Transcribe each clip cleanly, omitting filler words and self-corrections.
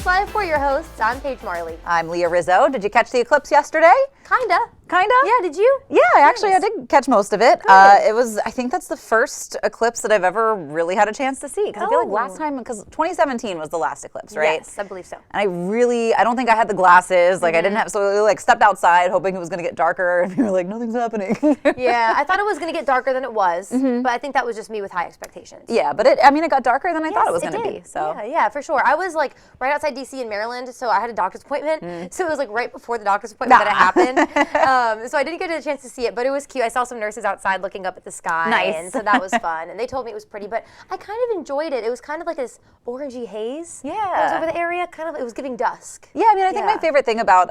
Coast Life. We're your hosts. I'm Paige Marley. I'm Leah Rizzo. Did you catch the eclipse yesterday? Kinda. Kinda? Yeah, did you? Yeah, actually I did catch most of it. I think that's the first eclipse that I've ever really had a chance to see. Because I feel like last time, because 2017 was the last eclipse, right? Yes, I believe so. And I don't think I had the glasses. Like I didn't have, so I like stepped outside hoping it was going to get darker. And we were like, nothing's happening. Yeah, I thought it was going to get darker than it was. But I think that was just me with high expectations. Yeah, but it got darker than I thought it was going to be. So Yeah, for sure. I was like right outside DC in Maryland, so I had a doctor's appointment. So it was like right before the doctor's appointment that it happened. So I didn't get a chance to see it, but it was cute. I saw some nurses outside looking up at the sky. Nice. And so that was fun. And they told me it was pretty, but I kind of enjoyed it. It was kind of like this orangey haze. Yeah. That was over the area. It was giving dusk. Yeah, I think my favorite thing about,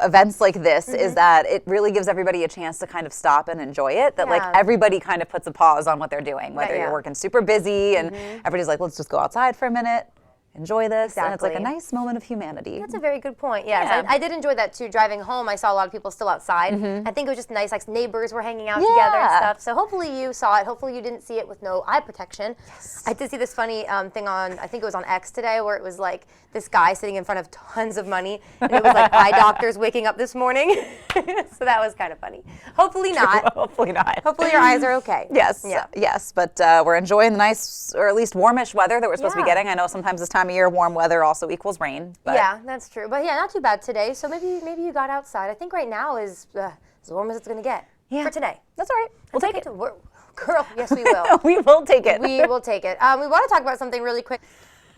events like this is that it really gives everybody a chance to kind of stop and enjoy it. That like everybody kind of puts a pause on what they're doing, whether you're working super busy and everybody's like, let's just go outside for a minute, enjoy this, and it's like a nice moment of humanity. That's a very good point. Yes, I did enjoy that too. Driving home, I saw a lot of people still outside. I think it was just nice, like neighbors were hanging out together and stuff. So hopefully you saw it. Hopefully you didn't see it with no eye protection. Yes. I did see this funny thing on, I think it was on X today, where it was like this guy sitting in front of tons of money, and it was like eye doctors waking up this morning. So that was kind of funny. Hopefully not. Hopefully not. Hopefully your eyes are okay. Yes. Yeah. Yes, but we're enjoying the nice, or at least warmish weather that we're supposed to be getting. I know sometimes this time of year, warm weather also equals rain. But yeah, that's true. But yeah, not too bad today. So maybe you got outside. I think right now is as warm as it's going to get for today. That's all right. We'll take it. Girl, yes, we will. We will take it. We will take it. We want to talk about something really quick.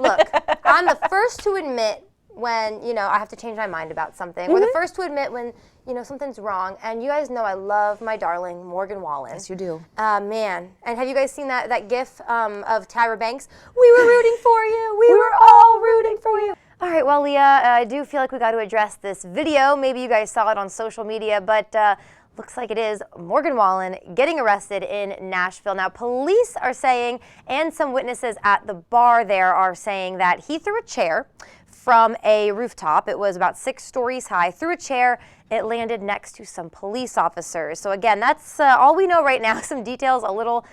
Look, I'm the first to admit when, I have to change my mind about something. We're the first to admit when, something's wrong. And you guys know I love my darling Morgan Wallen. Yes, you do. Man. And have you guys seen that gif of Tyra Banks? We were rooting for you. We were all rooting for you. All right, well, Leah, I do feel like we got to address this video. Maybe you guys saw it on social media, but looks like it is Morgan Wallen getting arrested in Nashville. Now, police are saying, and some witnesses at the bar there are saying that he threw a chair from a rooftop. It was about 6 stories high, threw a chair. It landed next to some police officers. So again, that's all we know right now. Some details, a little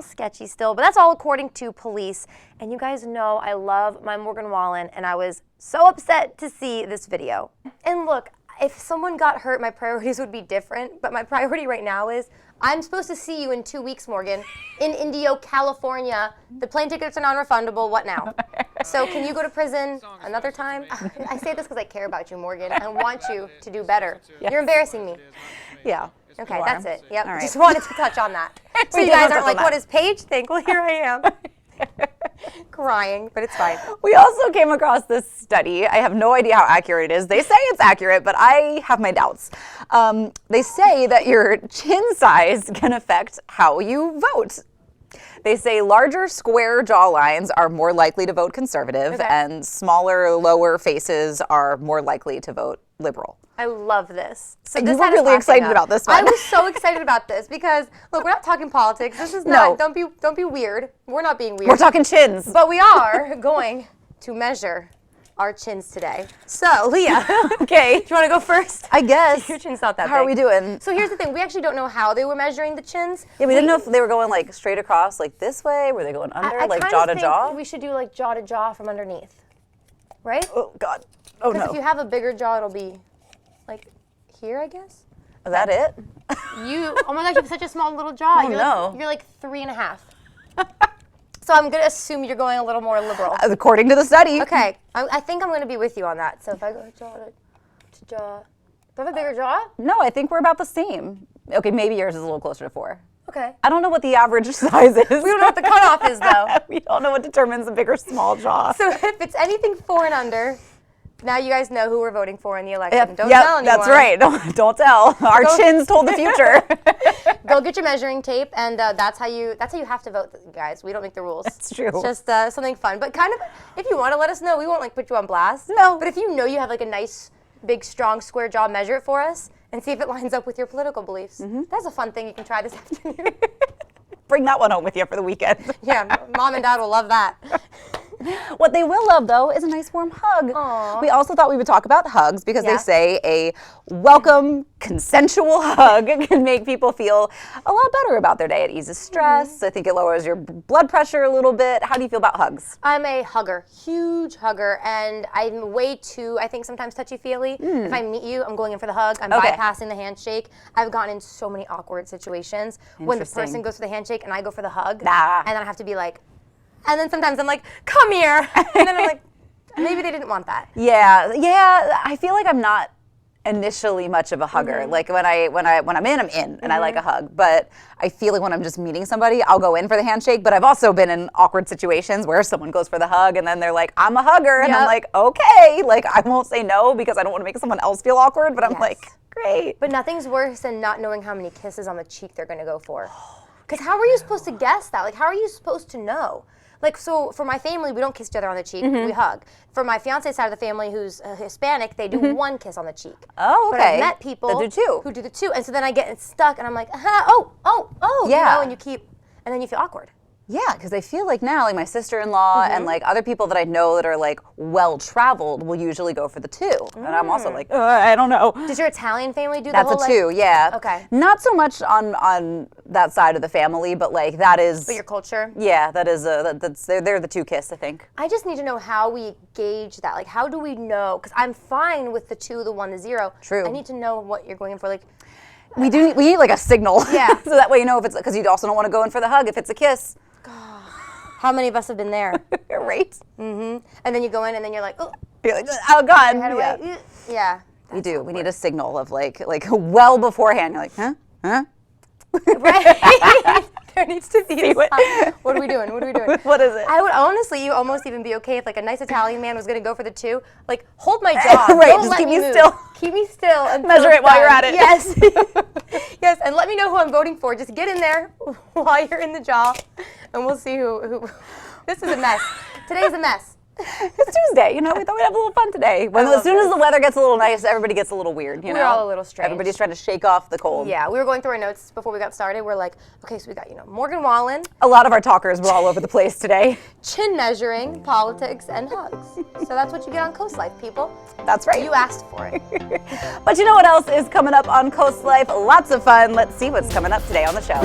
sketchy still, but that's all according to police. And you guys know I love my Morgan Wallen, and I was so upset to see this video. And look, if someone got hurt, my priorities would be different, but my priority right now is I'm supposed to see you in 2 weeks, Morgan, in Indio, California. The plane tickets are non-refundable. What now? So can you go to prison another time? I say this because I care about you, Morgan. I want you to do better. Yes. You're embarrassing me. Yeah. Okay, that's it. Yep. Right. Just wanted to touch on that. So you guys aren't like, what does Paige think? Well, here I am. Crying, but it's fine. We also came across this study. I have no idea how accurate it is. They say it's accurate, but I have my doubts. They say that your chin size can affect how you vote. They say larger square jawlines are more likely to vote conservative, and smaller, lower faces are more likely to vote liberal. I love this. So you were really excited about this one. I was so excited about this because look, we're not talking politics. This is not. Don't be weird. We're not being weird. We're talking chins. But we are going to measure our chins today. So, Leah. Okay. Do you want to go first? I guess. Your chin's not that big. How are we doing? So here's the thing. We actually don't know how they were measuring the chins. Yeah, we didn't know if they were going like straight across, like this way. Were they going under, like jaw to jaw? We should do like jaw to jaw from underneath. Right? Oh God. Oh no. Because if you have a bigger jaw, it'll be like here, I guess. Is that it? Oh my gosh, you have such a small little jaw. Oh, you're like 3.5. So I'm going to assume you're going a little more liberal. According to the study. Okay. I think I'm going to be with you on that. So if I go jaw to jaw. Do I have a bigger jaw? No, I think we're about the same. Okay, maybe yours is a little closer to 4. Okay. I don't know what the average size is. We don't know what the cutoff is, though. We don't know what determines a big or small jaw. So if it's anything 4 and under, now you guys know who we're voting for in the election. Don't tell anyone. That's right. Don't tell. Our chins told the future. Go get your measuring tape, and that's how you have to vote, guys. We don't make the rules. That's true. It's just something fun. But kind of, if you want to let us know, we won't like put you on blast. No. But if you know you have like a nice, big, strong, square jaw, measure it for us and see if it lines up with your political beliefs. That's a fun thing you can try this afternoon. Bring that one home with you for the weekend. Yeah, Mom and Dad will love that. What they will love, though, is a nice warm hug. Aww. We also thought we would talk about hugs because they Yeah. say a welcome, consensual hug can make people feel a lot better about their day. It eases stress. I think it lowers your blood pressure a little bit. How do you feel about hugs? I'm a hugger, huge hugger, and I'm way too, I think, sometimes touchy-feely. If I meet you, I'm going in for the hug. I'm bypassing the handshake. I've gotten in so many awkward situations when the person goes for the handshake and I go for the hug, and then I have to be like, and then sometimes I'm like, come here, and then I'm like, maybe they didn't want that. Yeah, I feel like I'm not initially much of a hugger. Like when I'm in, and I like a hug. But I feel like when I'm just meeting somebody, I'll go in for the handshake. But I've also been in awkward situations where someone goes for the hug, and then they're like, "I'm a hugger," and I'm like, "Okay." Like I won't say no because I don't want to make someone else feel awkward. But I'm like, "Great." But nothing's worse than not knowing how many kisses on the cheek they're gonna go for. Because how are you supposed to guess that? Like, how are you supposed to know? Like, so for my family, we don't kiss each other on the cheek, we hug. For my fiance's side of the family who's Hispanic, they do one kiss on the cheek. Oh, okay. But I've met people that do two. who do the two. And so then I get stuck and I'm like, oh, you know, and you keep, and then you feel awkward. Yeah, because I feel like now, like my sister-in-law and like other people that I know that are like well-traveled will usually go for the two. And I'm also like, I don't know. Does your Italian family do That's the whole a two, like, yeah. Okay. Not so much on that side of the family, but like that is. But your culture? Yeah, that is they're the two kiss, I think. I just need to know how we gauge that. Like, how do we know? Because I'm fine with the 2, the 1, the 0. True. I need to know what you're going in for. Like, We need like a signal. Yeah. So that way you know if it's, because you also don't want to go in for the hug if it's a kiss. how many of us have been there? Right. And then you go in and then you're like, oh. You're like, oh God. How do Yeah. Yeah. We do. We need a signal of like well beforehand. You're like, huh? Right? There needs to be a sign. What are we doing? What are we doing? What is it? I would honestly, you almost even be okay if like a nice Italian man was going to go for the 2. Like, hold my jaw. Right, Don't just let keep me move. still. Keep me still. Until Measure it's it while you're done. at it. Yes. Yes, and let me know who I'm voting for. Just get in there while you're in the jaw, and we'll see who. This is a mess. Today's a mess. It's Tuesday, we thought we'd have a little fun today. As soon as the weather gets a little nice, everybody gets a little weird, We're all a little strange. Everybody's trying to shake off the cold. Yeah, we were going through our notes before we got started. We're like, okay, so we got, Morgan Wallen, A lot of our talkers were all over the place today. chin measuring, politics, and hugs. So that's what you get on Coast Life, people. That's right. You asked for it. But you know what else is coming up on Coast Life? Lots of fun. Let's see what's coming up today on the show.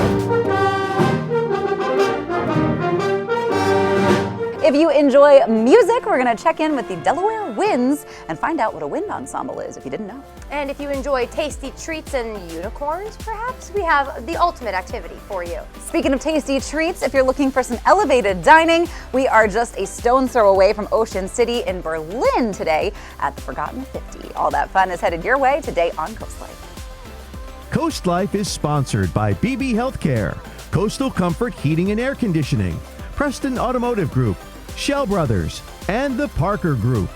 If you enjoy music, we're going to check in with the Delaware Winds and find out what a wind ensemble is, if you didn't know. And if you enjoy tasty treats and unicorns, perhaps, we have the ultimate activity for you. Speaking of tasty treats, if you're looking for some elevated dining, we are just a stone's throw away from Ocean City in Berlin today at the Forgotten 50. All that fun is headed your way today on Coast Life. Coast Life is sponsored by BB Healthcare, Coastal Comfort Heating and Air Conditioning, Preston Automotive Group, Shell Brothers, and the Parker Group.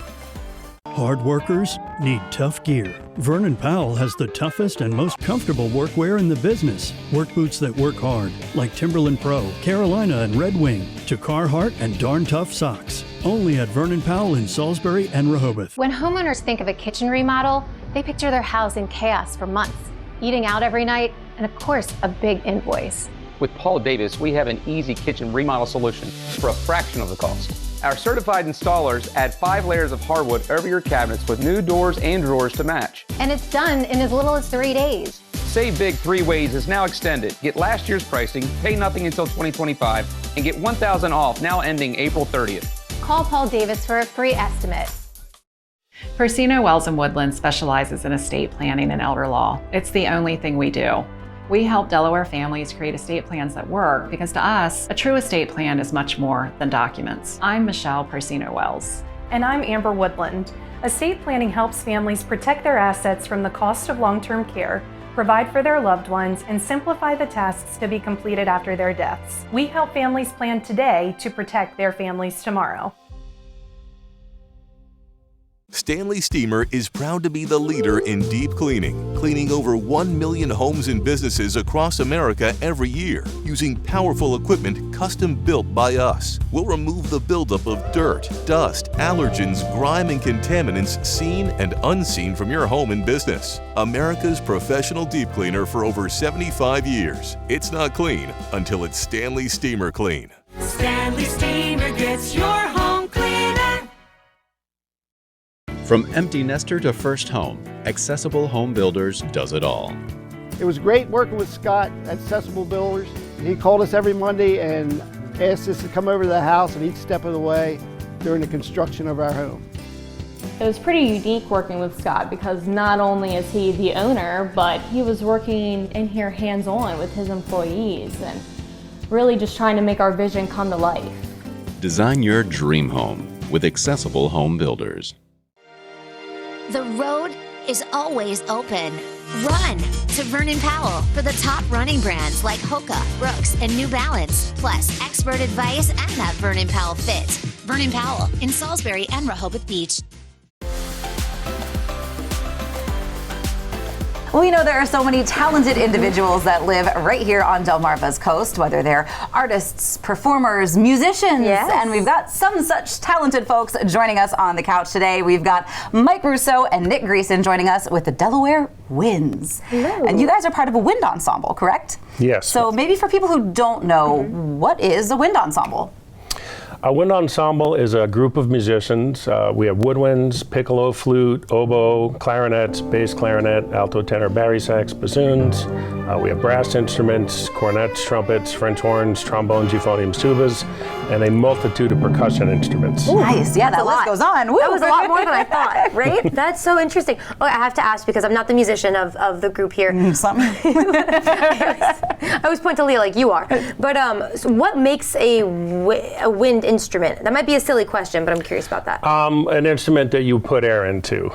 Hard workers need tough gear. Vernon Powell has the toughest and most comfortable workwear in the business. Work boots that work hard, like Timberland Pro, Carolina, and Red Wing, to Carhartt and Darn Tough socks. Only at Vernon Powell in Salisbury and Rehoboth. When homeowners think of a kitchen remodel, they picture their house in chaos for months, eating out every night, and of course, a big invoice. With Paul Davis, we have an easy kitchen remodel solution for a fraction of the cost. Our certified installers add 5 layers of hardwood over your cabinets with new doors and drawers to match. And it's done in as little as 3 days. Save Big 3 Ways is now extended. Get last year's pricing, pay nothing until 2025, and get $1,000 off now ending April 30th. Call Paul Davis for a free estimate. Persino Wells and Woodland specializes in estate planning and elder law. It's the only thing we do. We help Delaware families create estate plans that work because to us, a true estate plan is much more than documents. I'm Michelle Persino Wells. And I'm Amber Woodland. Estate planning helps families protect their assets from the cost of long-term care, provide for their loved ones, and simplify the tasks to be completed after their deaths. We help families plan today to protect their families tomorrow. Stanley Steamer is proud to be the leader in deep cleaning, cleaning over 1 million homes and businesses across America every year, using powerful equipment custom built by us. We'll remove the buildup of dirt, dust, allergens, grime, and contaminants seen and unseen from your home and business. America's professional deep cleaner for over 75 years. It's not clean until it's Stanley Steamer clean. Stanley Steamer gets your home clean. From empty nester to first home, Accessible Home Builders does it all. It was great working with Scott at Accessible Builders. He called us every Monday and asked us to come over to the house at each step of the way during the construction of our home. It was pretty unique working with Scott because not only is he the owner, but he was working in here hands-on with his employees and really just trying to make our vision come to life. Design your dream home with Accessible Home Builders. The road is always open. Run to Vernon Powell for the top running brands like Hoka, Brooks, and New Balance, plus expert advice and that Vernon Powell fit. Vernon Powell in Salisbury and Rehoboth Beach. We know there are so many talented individuals that live right here on Delmarva's coast, whether they're artists, performers, musicians, and we've got some such talented folks joining us on the couch today. We've got Mike Russo and Nick Greason joining us with the Delaware Winds. Hello. And you guys are part of a wind ensemble, correct? Yes. So maybe for people who don't know, what is a wind ensemble? A wind ensemble is a group of musicians. We have woodwinds, piccolo, flute, oboe, clarinets, bass clarinet, alto tenor, bari sax, bassoons. We have brass instruments, cornets, trumpets, French horns, trombones, euphoniums, tubas, and a multitude of percussion instruments. Ooh, nice, yeah, that list goes on. Woo. That was a lot more than I thought, right? That's so interesting. Oh, I have to ask because I'm not the musician of the group here. I always point to Leah like you are. But so what makes a wind instrument? That might be a silly question, but I'm curious about that. An instrument that you put air into,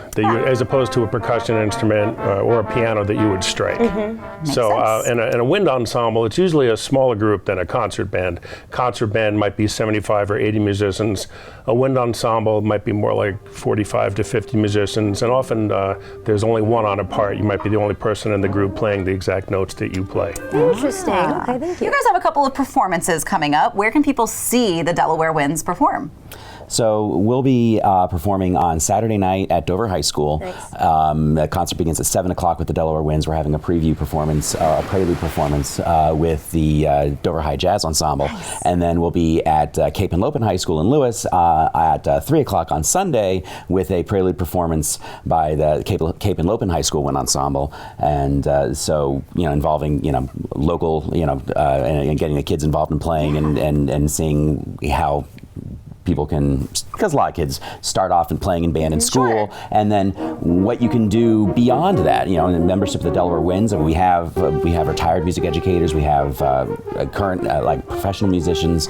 as opposed to a percussion instrument or a piano that you would strike. So in a wind ensemble, it's usually a smaller group than a concert band. Concert band might be 75 or 80 musicians. A wind ensemble might be more like 45 to 50 musicians, and often there's only one on a part. You might be the only person in the group playing the exact notes that you play. Interesting. Okay, thank you. You guys have a couple of performances coming up. Where can people see the Delaware Winds perform? So we'll be performing on Saturday night at Dover High School. The concert begins at 7 o'clock with the Delaware Winds. We're having a preview performance, a prelude performance with the Dover High Jazz Ensemble. And then we'll be at Cape and Lopin High School in Lewis at 3 o'clock on Sunday with a prelude performance by the Cape and Lopin High School Wind Ensemble. And so, involving, local, and getting the kids involved in playing and seeing how people can, because a lot of kids start off in playing in band in school, and then what you can do beyond that. In membership of the Delaware Winds, we have retired music educators, we have current like professional musicians,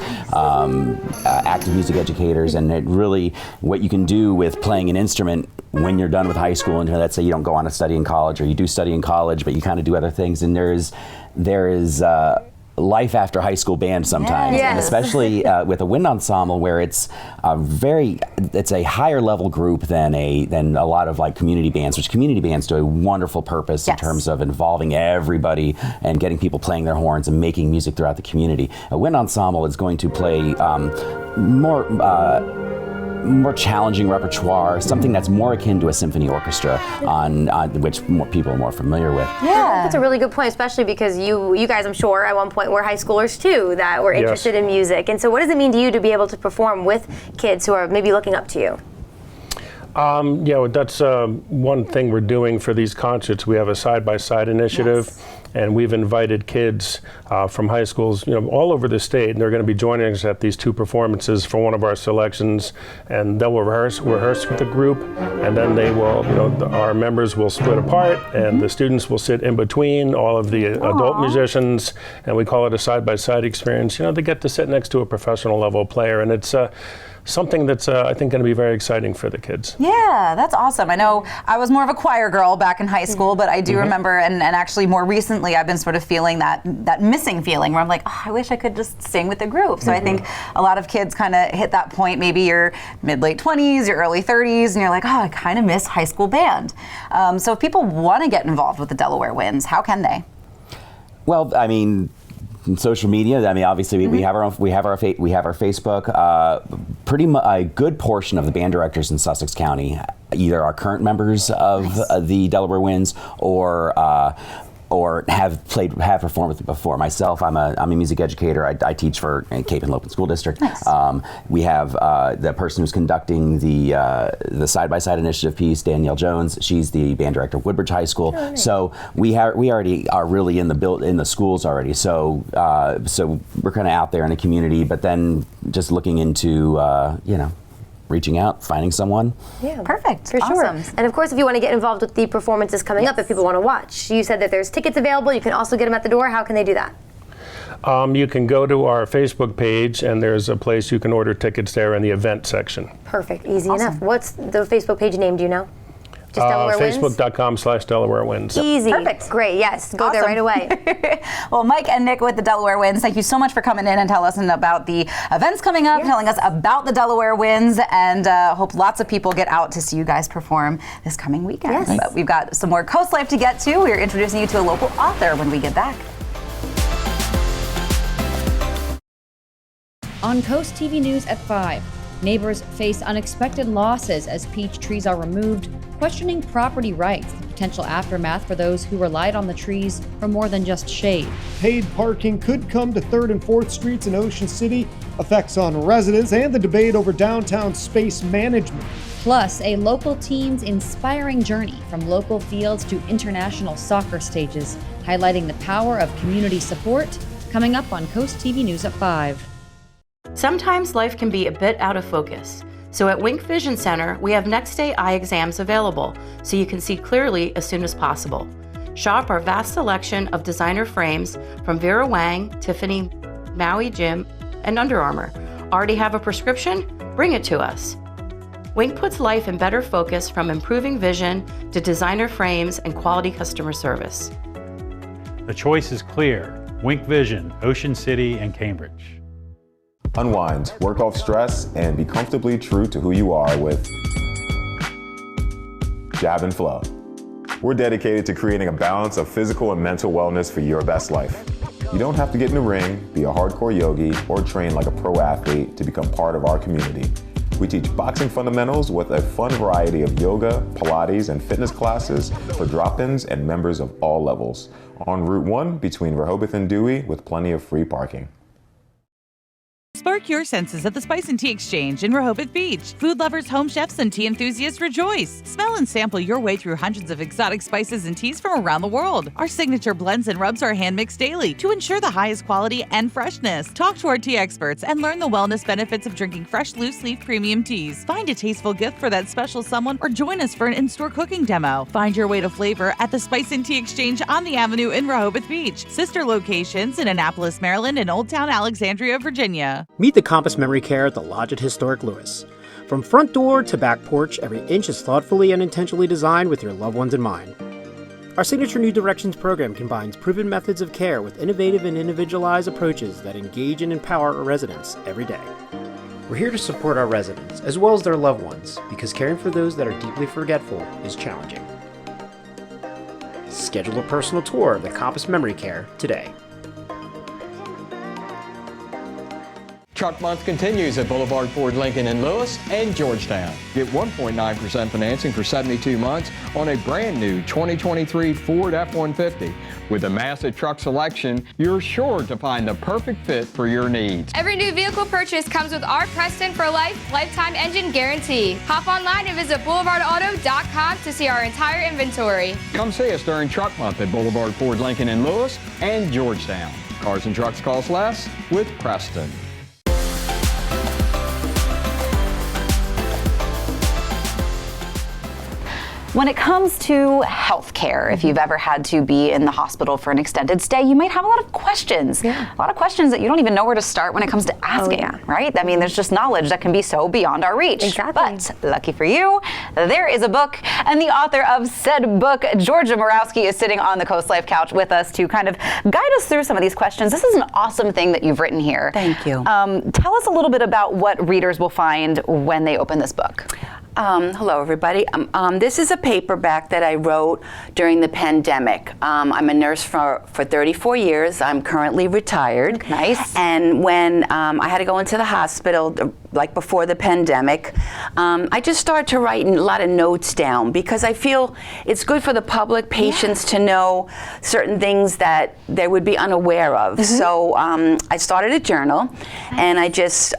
active music educators, and it really what you can do with playing an instrument when you're done with high school, and let's say you don't go on to study in college, or you do study in college, but you kind of do other things, and there is life after high school band sometimes, and especially with a wind ensemble where it's a higher level group than a lot of like community bands, which community bands do a wonderful purpose in terms of involving everybody and getting people playing their horns and making music throughout the community. A wind ensemble is going to play more challenging repertoire, something that's more akin to a symphony orchestra, on which more people are more familiar with. Yeah, that's a really good point, especially because you guys, I'm sure, at one point were high schoolers too that were interested in music. And so what does it mean to you to be able to perform with kids who are maybe looking up to you? That's one thing we're doing for these concerts. We have a side-by-side initiative, and we've invited kids from high schools, all over the state, and they're going to be joining us at these two performances for one of our selections, and they'll rehearse with the group, and then they will, our members will split apart, and the students will sit in between all of the adult musicians, and we call it a side-by-side experience. They get to sit next to a professional level player, and it's something that's, I think, going to be very exciting for the kids. Yeah, that's awesome. I know I was more of a choir girl back in high school, but I do remember, and actually more recently, I've been sort of feeling that missing feeling where I'm like, I wish I could just sing with the group. So I think a lot of kids kind of hit that point, maybe your mid-late 20s, your early 30s, and you're like, I kind of miss high school band. So if people want to get involved with the Delaware Winds, how can they? Well, social media. Obviously, we have our Facebook. A good portion of the band directors in Sussex County either are current members of the Delaware Winds or or have performed with it before. Myself, I'm a music educator. I teach for Cape and Lopin School District. Nice. We have the person who's conducting the side-by-side initiative piece, Danielle Jones. She's the band director of Woodbridge High School. Oh, nice. So we already are really in the schools already. So we're kind of out there in the community, but then just looking into reaching out, finding someone. Yeah, perfect. For sure. Awesome. And of course, if you want to get involved with the performances coming up, if people want to watch, you said that there's tickets available. You can also get them at the door. How can they do that? You can go to our Facebook page, and there's a place you can order tickets there in the event section. Perfect. Easy enough. What's the Facebook page name? Do you know? Just Delaware Wins? Facebook.com/Delaware Wins. Easy. Perfect. Great. Yes. Go there right away. Well, Mike and Nick with the Delaware Wins, thank you so much for coming in and telling us about the events coming up, telling us about the Delaware Wins, and hope lots of people get out to see you guys perform this coming weekend. Yes. But we've got some more Coast Life to get to. We're introducing you to a local author when we get back. On Coast TV News at 5, neighbors face unexpected losses as peach trees are removed, questioning property rights, the potential aftermath for those who relied on the trees for more than just shade. Paid parking could come to 3rd and 4th Streets in Ocean City, effects on residents, and the debate over downtown space management. Plus, a local team's inspiring journey from local fields to international soccer stages, highlighting the power of community support, coming up on Coast TV News at 5. Sometimes life can be a bit out of focus. So at Wink Vision Center, we have next day eye exams available so you can see clearly as soon as possible. Shop our vast selection of designer frames from Vera Wang, Tiffany, Maui Jim, and Under Armour. Already have a prescription? Bring it to us. Wink puts life in better focus, from improving vision to designer frames and quality customer service. The choice is clear. Wink Vision, Ocean City and Cambridge. Unwind, work off stress, and be comfortably true to who you are with Jab and Flow. We're dedicated to creating a balance of physical and mental wellness for your best life. You don't have to get in the ring, be a hardcore yogi, or train like a pro athlete to become part of our community. We teach boxing fundamentals with a fun variety of yoga, Pilates, and fitness classes for drop-ins and members of all levels. On Route 1 between Rehoboth and Dewey, with plenty of free parking. Spark your senses at the Spice and Tea Exchange in Rehoboth Beach. Food lovers, home chefs, and tea enthusiasts rejoice. Smell and sample your way through hundreds of exotic spices and teas from around the world. Our signature blends and rubs are hand-mixed daily to ensure the highest quality and freshness. Talk to our tea experts and learn the wellness benefits of drinking fresh, loose-leaf premium teas. Find a tasteful gift for that special someone or join us for an in-store cooking demo. Find your way to flavor at the Spice and Tea Exchange on the Avenue in Rehoboth Beach. Sister locations in Annapolis, Maryland, and Old Town Alexandria, Virginia. Meet the Compass Memory Care at the Lodge at Historic Lewis. From front door to back porch, every inch is thoughtfully and intentionally designed with your loved ones in mind. Our signature New Directions program combines proven methods of care with innovative and individualized approaches that engage and empower our residents every day. We're here to support our residents as well as their loved ones, because caring for those that are deeply forgetful is challenging. Schedule a personal tour of the Compass Memory Care today. Truck Month continues at Boulevard Ford Lincoln in Lewis and Georgetown. Get 1.9% financing for 72 months on a brand new 2023 Ford F-150. With a massive truck selection, you're sure to find the perfect fit for your needs. Every new vehicle purchase comes with our Preston for Life lifetime engine guarantee. Hop online and visit boulevardauto.com to see our entire inventory. Come see us during Truck Month at Boulevard Ford Lincoln in Lewis and Georgetown. Cars and trucks cost less with Preston. When it comes to healthcare, if you've ever had to be in the hospital for an extended stay, you might have a lot of questions. Yeah. A lot of questions that you don't even know where to start when it comes to asking, right? I mean, there's just knowledge that can be so beyond our reach. Exactly. But lucky for you, there is a book, and the author of said book, Georgia Morawski, is sitting on the Coast Life couch with us to kind of guide us through some of these questions. This is an awesome thing that you've written here. Thank you. Tell us a little bit about what readers will find when they open this book. Hello, everybody. This is a paperback that I wrote during the pandemic. I'm a nurse for 34 years. I'm currently retired. Nice. And when I had to go into the hospital like before the pandemic, I just started to write a lot of notes down because I feel it's good for the public, patients, to know certain things that they would be unaware of. So I started a journal, and I just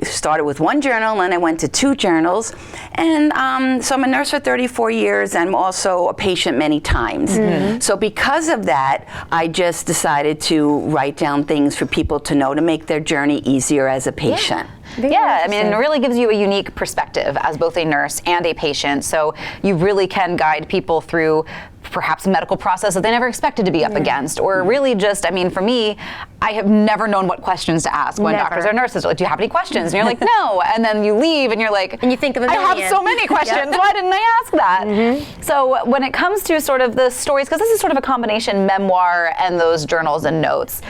started with one journal, and I went to 2 journals. And so I'm a nurse for 34 years, and I'm also a patient many times. So because of that, I just decided to write down things for people to know to make their journey easier as a patient. Yeah, I mean, it really gives you a unique perspective as both a nurse and a patient. So you really can guide people through perhaps a medical process that they never expected to be up against, or really just, I mean, for me, I have never known what questions to ask when doctors or nurses are like, do you have any questions? And you're like, no. And then you leave and you're like, and you think of a million. I have so many questions. Why didn't I ask that? So when it comes to sort of the stories, because this is sort of a combination memoir and those journals and notes,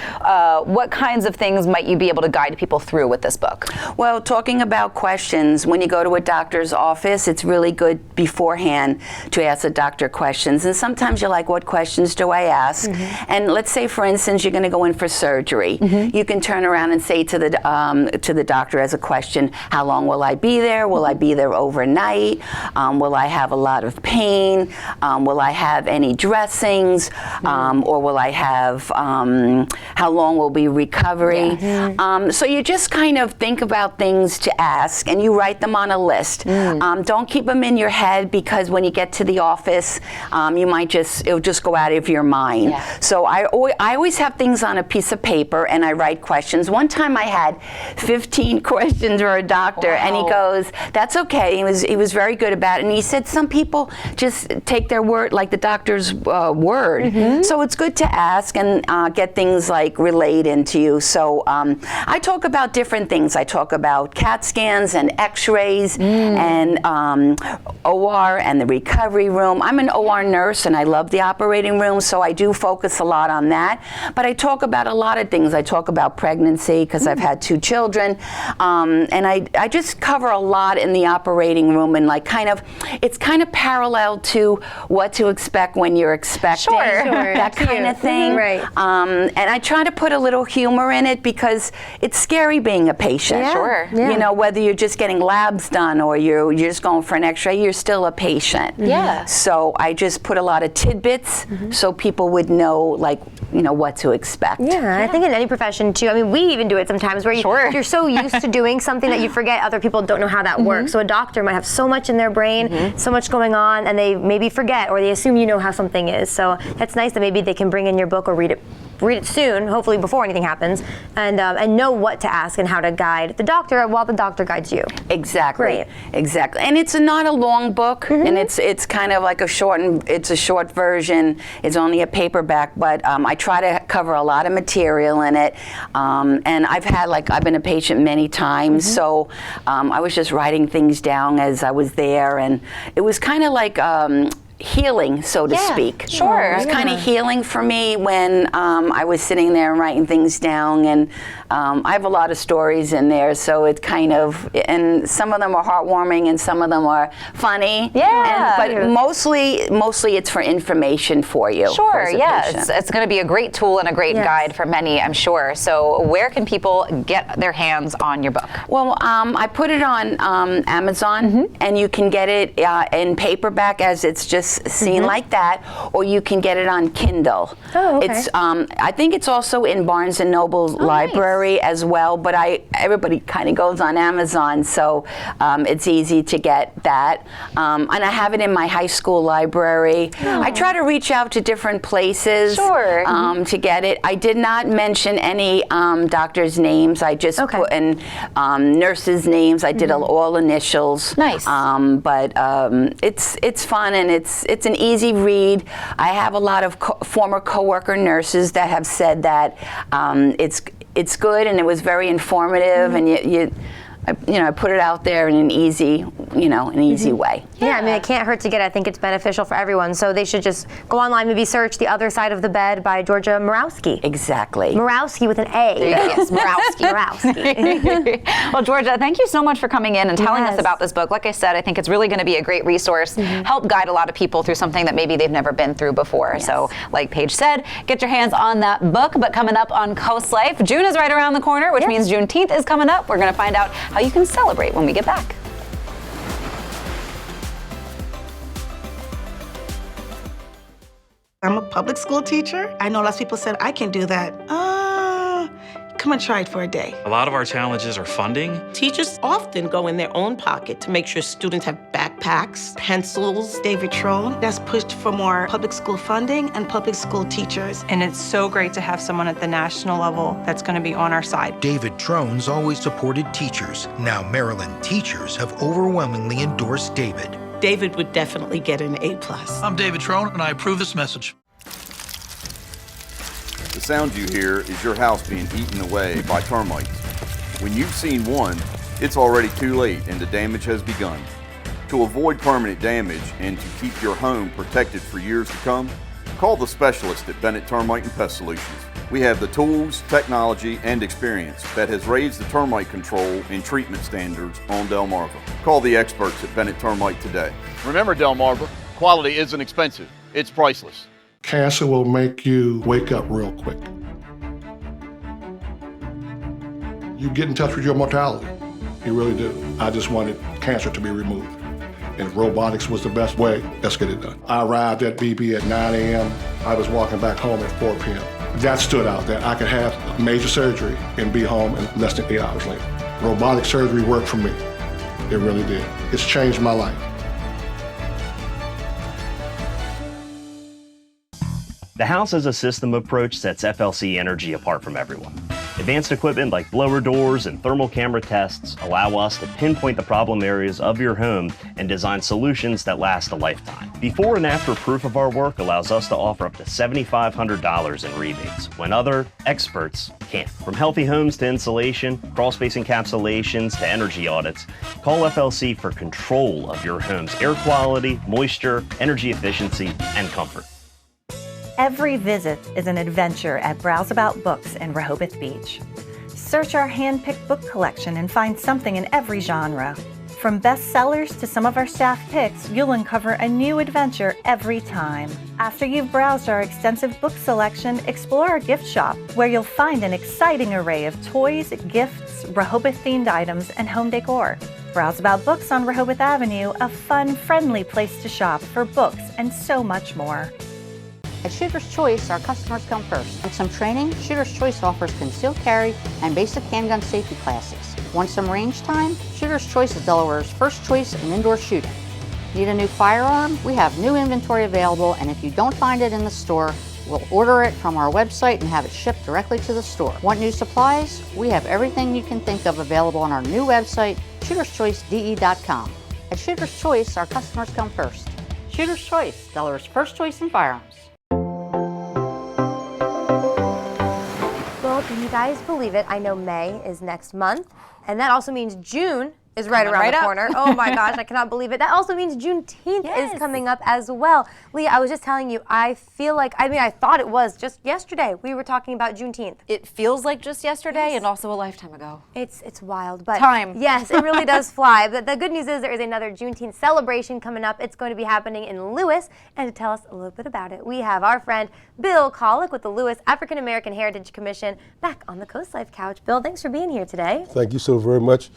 what kinds of things might you be able to guide people through with this book? Well, talking about questions, when you go to a doctor's office, it's really good beforehand to ask the doctor questions. And sometimes you're like, what questions do I ask? And let's say, for instance, you're going to go in for surgery. You can turn around and say to the doctor as a question, how long will I be there? Will I be there overnight? Will I have a lot of pain? Will I have any dressings? Or will I have, how long will be recovery? So you just kind of think about things to ask, and you write them on a list. Don't keep them in your head, because when you get to the office, you might it'll just go out of your mind. So I always have things on a piece of paper, and I write questions. One time I had 15 questions for a doctor, and he goes, that's okay. He was very good about it, and he said some people just take their word, like the doctor's word. So it's good to ask and get things like relayed into you. So I talk about different things. I talk about CAT scans and x-rays and OR and the recovery room. I'm an OR nurse, and I love the operating room, so I do focus a lot on that. But I talk about a lot of things. I talk about pregnancy, because I've had 2 children, and I just cover a lot in the operating room, and like it's kind of parallel to what to expect when you're expecting, that kind of thing. And I try to put a little humor in it, because it's scary being a patient. You know, whether you're just getting labs done or you're just going for an x-ray, you're still a patient. So I just put a lot of tidbits so people would know, like, you know, what to expect. I think in any profession too. I mean, we even do it sometimes where you're so used to doing something that you forget other people don't know how that works. So a doctor might have so much in their brain, so much going on, and they maybe forget, or they assume you know how something is. So that's nice that maybe they can bring in your book or read it soon, hopefully before anything happens, and know what to ask and how to guide the doctor while the doctor guides you. Exactly. And it's not a long book, and it's kind of like a short version. It's only a paperback, but I try to cover a lot of material in it. And I've been a patient many times, so I was just writing things down as I was there, and it was kind of like healing, so to speak. It was kind of healing for me when I was sitting there and writing things down, and I have a lot of stories in there, so it kind of, and some of them are heartwarming and some of them are funny. But mostly it's for information for you. It's going to be a great tool and a great guide for many, I'm sure. So where can people get their hands on your book? Well, I put it on Amazon, and you can get it in paperback as it's just seen like that, or you can get it on Kindle. It's I think it's also in Barnes and Noble's library as well, but everybody kind of goes on Amazon, so it's easy to get that. And I have it in my high school library. I try to reach out to different places to get it. I did not mention any doctors' names. I just put in nurses' names. I did all initials. But it's fun, and it's an easy read. I have a lot of former coworker nurses that have said that it's good, and it was very informative, and I put it out there in an easy way. I mean, it can't hurt to get it. I think it's beneficial for everyone. So they should just go online, maybe search The Other Side of the Bed by Georgia Morawski. Exactly. Morawski with an A. Yes, Morawski. Well, Georgia, thank you so much for coming in and telling us about this book. Like I said, I think it's really going to be a great resource, help guide a lot of people through something that maybe they've never been through before. So like Paige said, get your hands on that book. But coming up on Coast Life, June is right around the corner, which means Juneteenth is coming up. We're going to find out how you can celebrate when we get back. I'm a public school teacher. I know lots of people said, I can do that. Come and try it for a day. A lot of our challenges are funding. Teachers often go in their own pocket to make sure students have backpacks, pencils. David Trone has pushed for more public school funding and public school teachers. And it's so great to have someone at the national level that's going to be on our side. David Trone's always supported teachers. Now Maryland teachers have overwhelmingly endorsed David. David would definitely get an A+. I'm David Trone, and I approve this message. The sound you hear is your house being eaten away by termites. When you've seen one, it's already too late and the damage has begun. To avoid permanent damage and to keep your home protected for years to come, call the specialist at Bennett Termite and Pest Solutions. We have the tools, technology, and experience that has raised the termite control and treatment standards on Delmarva. Call the experts at Bennett Termite today. Remember, Delmarva, quality isn't expensive, it's priceless. Cancer will make you wake up real quick. You get in touch with your mortality. You really do. I just wanted cancer to be removed. And if robotics was the best way, let's get it done. I arrived at BB at 9 a.m. I was walking back home at 4 p.m. That stood out, that I could have major surgery and be home in less than 8 hours later. Robotic surgery worked for me. It really did. It's changed my life. The House as a System approach sets FLC Energy apart from everyone. Advanced equipment like blower doors and thermal camera tests allow us to pinpoint the problem areas of your home and design solutions that last a lifetime. Before and after proof of our work allows us to offer up to $7,500 in rebates, when other experts can't. From healthy homes to insulation, crawl-space encapsulations to energy audits, call FLC for control of your home's air quality, moisture, energy efficiency, and comfort. Every visit is an adventure at Browse About Books in Rehoboth Beach. Search our hand-picked book collection and find something in every genre. From bestsellers to some of our staff picks, you'll uncover a new adventure every time. After you've browsed our extensive book selection, explore our gift shop, where you'll find an exciting array of toys, gifts, Rehoboth-themed items, and home decor. Browse About Books on Rehoboth Avenue, a fun, friendly place to shop for books and so much more. At Shooter's Choice, our customers come first. Want some training? Shooter's Choice offers concealed carry and basic handgun safety classes. Want some range time? Shooter's Choice is Delaware's first choice in indoor shooting. Need a new firearm? We have new inventory available, and if you don't find it in the store, we'll order it from our website and have it shipped directly to the store. Want new supplies? We have everything you can think of available on our new website, shooterschoicede.com. At Shooter's Choice, our customers come first. Shooter's Choice, Delaware's first choice in firearms. Well, can you guys believe it? I know May is next month, and that also means June is right around the corner. Oh my gosh, I cannot believe it. That also means Juneteenth is coming up as well. Leah, I was just telling you, I feel like, I thought it was just yesterday we were talking about Juneteenth. It feels like just yesterday and also a lifetime ago. It's wild, but time. Yes, it really does fly. But the good news is there is another Juneteenth celebration coming up. It's going to be happening in Lewis, and to tell us a little bit about it, we have our friend Bill Colick with the Lewis African American Heritage Commission back on the COASTLIFE couch. Bill, thanks for being here today. Thank you so very much.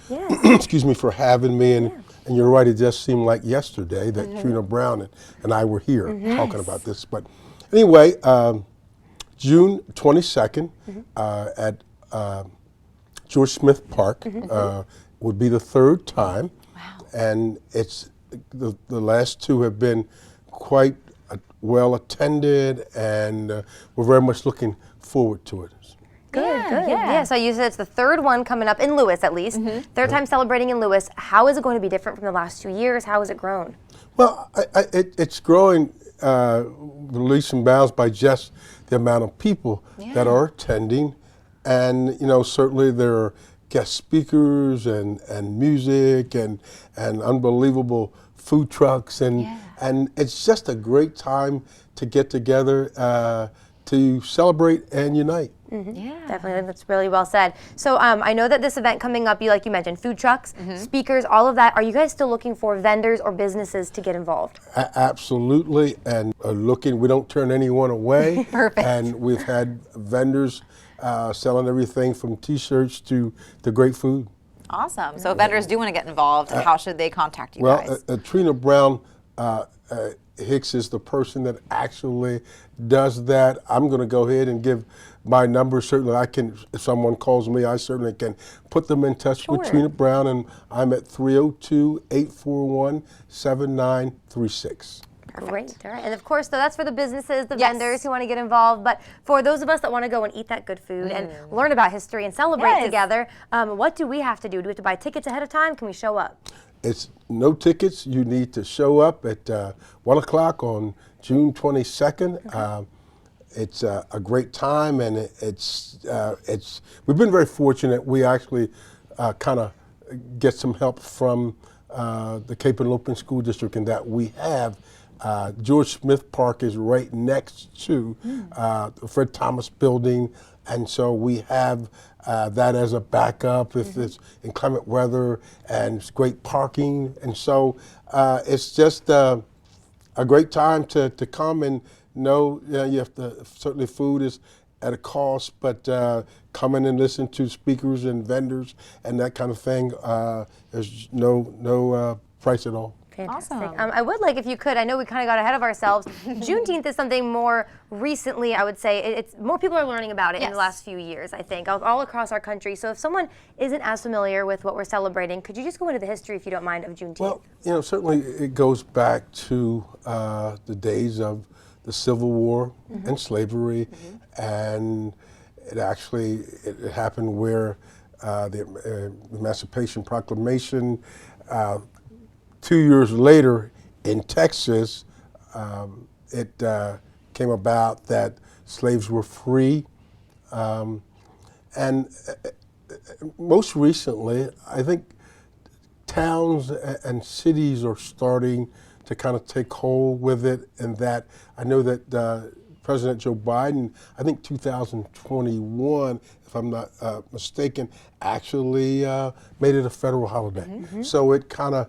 Excuse me for having me, and you're right, it just seemed like yesterday that Trina Brown and I were here talking about this. But anyway, June 22nd at George Smith Park would be the third time, and it's the last two have been quite well attended, and we're very much looking forward to it. Good. Yeah, so you said it's the third one coming up in Lewis, at least. Third time celebrating in Lewis. How is it going to be different from the last 2 years? How has it grown? Well, it's growing leaps and bounds by just the amount of people that are attending. And, certainly there are guest speakers and music and unbelievable food trucks. And it's just a great time to get together to celebrate and unite. Definitely, I think that's really well said. So I know that this event coming up, like you mentioned, food trucks, speakers, all of that. Are you guys still looking for vendors or businesses to get involved? Absolutely, and we don't turn anyone away. Perfect. And we've had vendors selling everything from T-shirts to the great food. Awesome. So if vendors do want to get involved, how should they contact you guys? Trina Brown Hicks is the person that actually does that. I'm going to go ahead and give my number. Certainly I can, if someone calls me, I certainly can put them in touch with Trina Brown, and I'm at 302-841-7936. Great. All right. And of course, so that's for the businesses, the vendors who want to get involved. But for those of us that want to go and eat that good food and learn about history and celebrate together, what do we have to do? Do we have to buy tickets ahead of time? Can we show up? It's no tickets. You need to show up at 1 o'clock on June 22nd. It's a great time, and we've been very fortunate. We actually kind of get some help from the Cape and Lopin School District in that we have George Smith Park is right next to the Fred Thomas Building, and so we have that as a backup if it's inclement weather, and it's great parking, and so it's just a great time to come and know. You have to, certainly food is at a cost, but come in and listen to speakers and vendors and that kind of thing. There's no price at all. Fantastic. Awesome. I would like, if you could, I know we kind of got ahead of ourselves. Juneteenth is something more recently, I would say. It's more people are learning about it in the last few years, I think, all across our country. So if someone isn't as familiar with what we're celebrating, could you just go into the history, if you don't mind, of Juneteenth? Well, certainly it goes back to the days of the Civil War and slavery, and it actually it happened where the Emancipation Proclamation, 2 years later in Texas, it came about that slaves were free. And most recently, I think towns and cities are starting to kind of take hold with it, and that I know that President Joe Biden, I think 2021, if I'm not mistaken, actually made it a federal holiday. So it kind of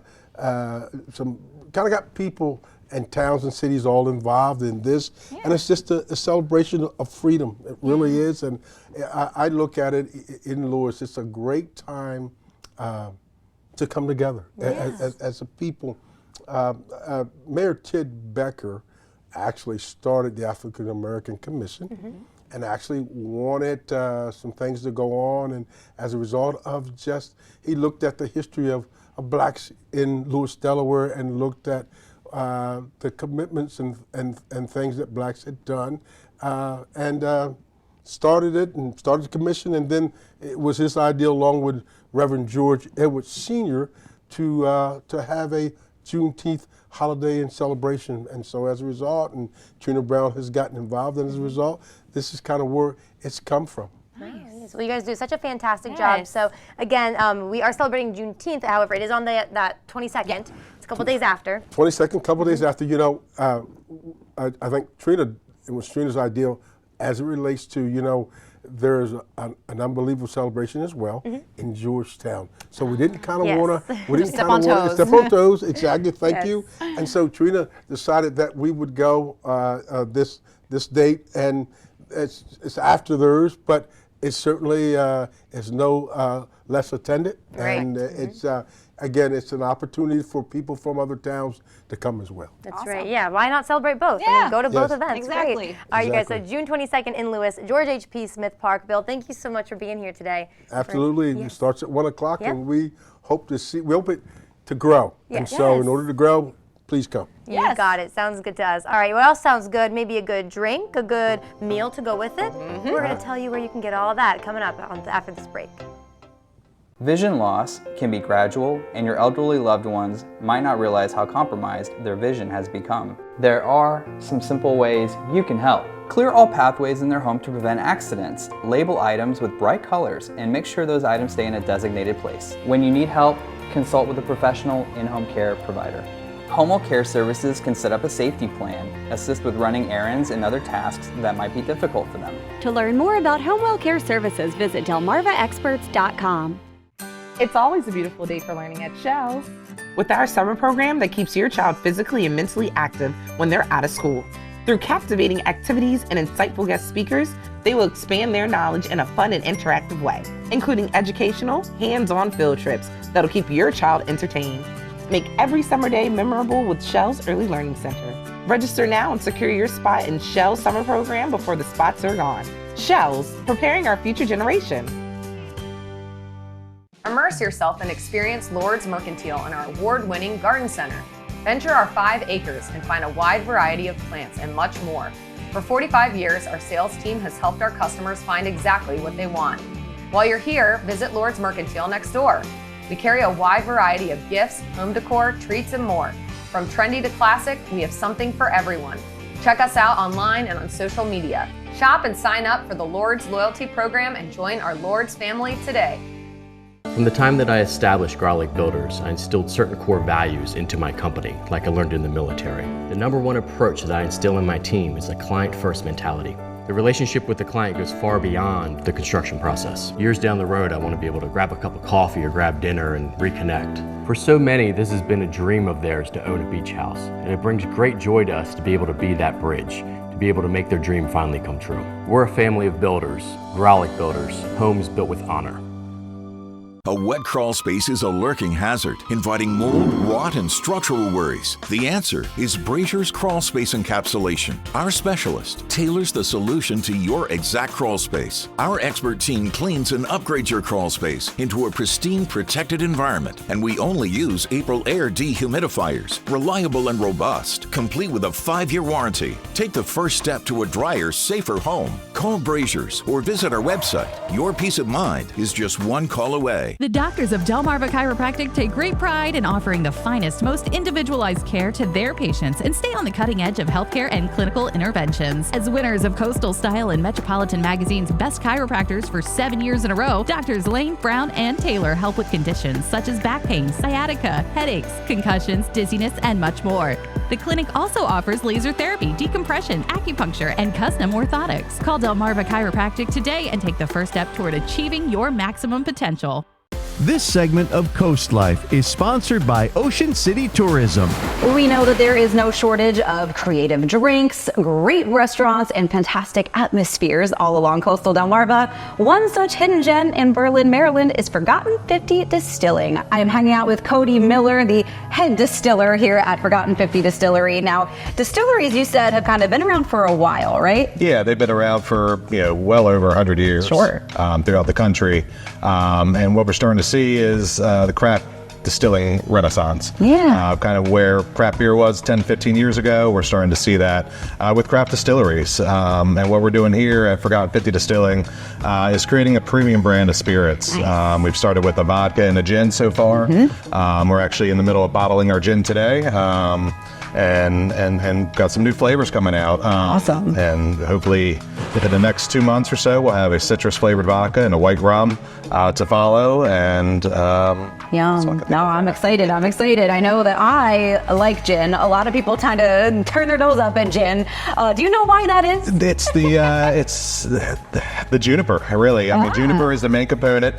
got people and towns and cities all involved in this, and it's just a celebration of freedom. It really is, and I look at it in Lewis. It's a great time to come together as a people. Mayor Tid Becker actually started the African American Commission and actually wanted some things to go on, and as a result of he looked at the history of blacks in Lewis, Delaware, and looked at the commitments and things that blacks had done, and started the commission, and then it was his idea, along with Reverend George Edwards Sr., to have a Juneteenth holiday and celebration. And so as a result, and Trina Brown has gotten involved, and as a result, this is kind of where it's come from. Nice. Well, you guys do such a fantastic job. So again, we are celebrating Juneteenth. However, it is on that 22nd. It's a couple days after. 22nd, couple days after. You know, I think it was Trina's ideal as it relates to, there's an unbelievable celebration as well in Georgetown. So we didn't kind of want to step on toes. Exactly. Thank you. And so Trina decided that we would go this date, and it's after theirs, but it certainly is no less attended, and it's again, it's an opportunity for people from other towns to come as well. That's right. Yeah, why not celebrate both? I mean, go to both events. Exactly. Great. All right, you guys, so June 22nd in Lewis, George H.P. Smith Park. Bill, thank you so much for being here today. Absolutely. It starts at 1 o'clock, and we hope it to grow. And so in order to grow, please come. You got it. Sounds good to us. All right, what else sounds good? Maybe a good drink, a good meal to go with it. We're going to tell you where you can get all of that coming up after this break. Vision loss can be gradual, and your elderly loved ones might not realize how compromised their vision has become. There are some simple ways you can help. Clear all pathways in their home to prevent accidents. Label items with bright colors and make sure those items stay in a designated place. When you need help, consult with a professional in-home care provider. Home Care Services can set up a safety plan, assist with running errands and other tasks that might be difficult for them. To learn more about Home Care Services, visit delmarvaexperts.com. It's always a beautiful day for learning at Shells. With our summer program that keeps your child physically and mentally active when they're out of school. Through captivating activities and insightful guest speakers, they will expand their knowledge in a fun and interactive way, including educational, hands-on field trips that'll keep your child entertained. Make every summer day memorable with Shell's Early Learning Center. Register now and secure your spot in Shell's summer program before the spots are gone. Shell's, preparing our future generation. Immerse yourself and experience Lord's Mercantile in our award-winning garden center. Venture our 5 acres and find a wide variety of plants and much more. For 45 years, our sales team has helped our customers find exactly what they want. While you're here, visit Lord's Mercantile next door. We carry a wide variety of gifts, home decor, treats, and more. From trendy to classic, we have something for everyone. Check us out online and on social media. Shop and sign up for the Lord's Loyalty Program and join our Lord's family today. From the time that I established Garlic Builders, I instilled certain core values into my company, like I learned in the military. The number one approach that I instill in my team is a client-first mentality. The relationship with the client goes far beyond the construction process. Years down the road, I want to be able to grab a cup of coffee or grab dinner and reconnect. For so many, this has been a dream of theirs to own a beach house, and it brings great joy to us to be able to be that bridge, to be able to make their dream finally come true. We're a family of builders, Garlic Builders, homes built with honor. A wet crawl space is a lurking hazard, inviting mold, rot, and structural worries. The answer is Brazier's Crawl Space Encapsulation. Our specialist tailors the solution to your exact crawl space. Our expert team cleans and upgrades your crawl space into a pristine, protected environment, and we only use April Air dehumidifiers, reliable and robust, complete with a 5-year warranty. Take the first step to a drier, safer home. Call Brazier's or visit our website. Your peace of mind is just one call away. The doctors of Delmarva Chiropractic take great pride in offering the finest, most individualized care to their patients and stay on the cutting edge of healthcare and clinical interventions. As winners of Coastal Style and Metropolitan Magazine's Best Chiropractors for 7 years in a row, Doctors Lane, Brown, and Taylor help with conditions such as back pain, sciatica, headaches, concussions, dizziness, and much more. The clinic also offers laser therapy, decompression, acupuncture, and custom orthotics. Call Delmarva Chiropractic today and take the first step toward achieving your maximum potential. This segment of Coast Life is sponsored by Ocean City Tourism. We know that there is no shortage of creative drinks, great restaurants, and fantastic atmospheres all along coastal Delmarva. One such hidden gem in Berlin, Maryland is Forgotten 50 Distilling. I am hanging out with Cody Miller, the head distiller here at Forgotten 50 Distillery. Now, distilleries, you said, have kind of been around for a while, right? Yeah, they've been around for well over 100 years. Sure. Throughout the country. And what we're starting to see is the craft distilling renaissance. Yeah. Kind of where craft beer was 10, 15 years ago, we're starting to see that with craft distilleries. And what we're doing here at Forgotten 50 Distilling is creating a premium brand of spirits. Nice. We've started with a vodka and a gin so far. Mm-hmm. We're actually in the middle of bottling our gin today. And got some new flavors coming out. Awesome. And hopefully within the next 2 months or so, we'll have a citrus flavored vodka and a white rum to follow. And Yum. No, I'm excited. I know that I like gin. A lot of people tend to turn their nose up at gin. Do you know why that is? It's the juniper, really. I mean, juniper is the main component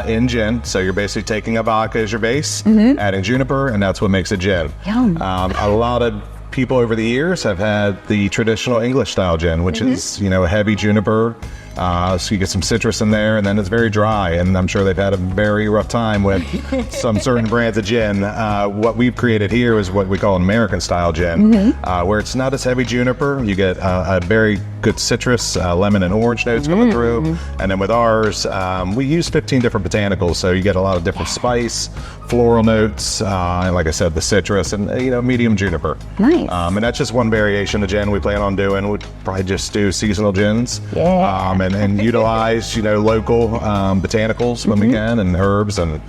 in gin. So you're basically taking a vodka as your base, adding juniper, and that's what makes a gin. Yum. A lot of people over the years have had the traditional English style gin, which is, a heavy juniper. So you get some citrus in there, and then it's very dry, and I'm sure they've had a very rough time with some certain brands of gin. What we've created here is what we call an American style gin, where it's not as heavy juniper. You get a very good citrus, lemon and orange notes coming through, and then with ours, we use 15 different botanicals, so you get a lot of different spice, floral notes, and like I said, the citrus, and medium juniper. Nice. And that's just one variation of gin we plan on doing. We'd probably just do seasonal gins. Yeah. And utilize, local botanicals when we can, and herbs and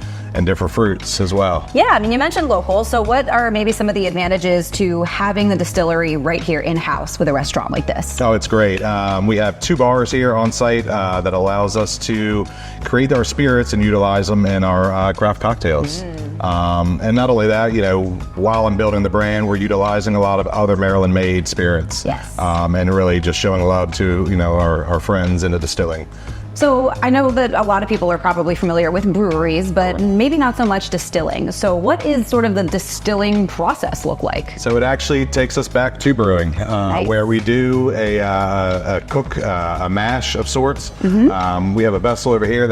different fruits as well. Yeah, I mean, you mentioned local, so what are maybe some of the advantages to having the distillery right here in-house with a restaurant like this? Oh, it's great. We have 2 bars here on site that allows us to create our spirits and utilize them in our craft cocktails. And not only that, while I'm building the brand, we're utilizing a lot of other Maryland-made spirits. Yes. And really just showing love to, our friends in the distilling So I know that a lot of people are probably familiar with breweries, but maybe not so much distilling. So what is sort of the distilling process look like? So it actually takes us back to brewing, where we do a cook, a mash of sorts. We have a vessel over here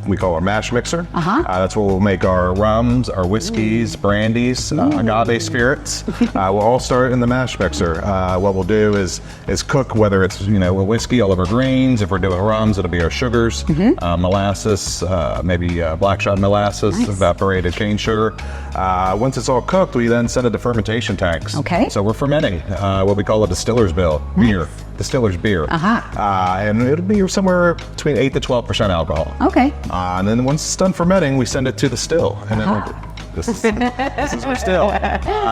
we call our mash mixer. That's where we'll make our rums, our whiskeys, brandies, agave spirits. We'll all start in the mash mixer. What we'll do is cook, whether it's a whiskey, all of our grains. If we're doing rums, it'll be our sugars, molasses, maybe black shot molasses, evaporated cane sugar. Once it's all cooked, we then send it to fermentation tanks. Okay. So we're fermenting what we call a distiller's beer. Distiller's beer. And it'll be somewhere between 8 to 12% alcohol. Okay. And then once it's done fermenting, we send it to the still. And then this is our still.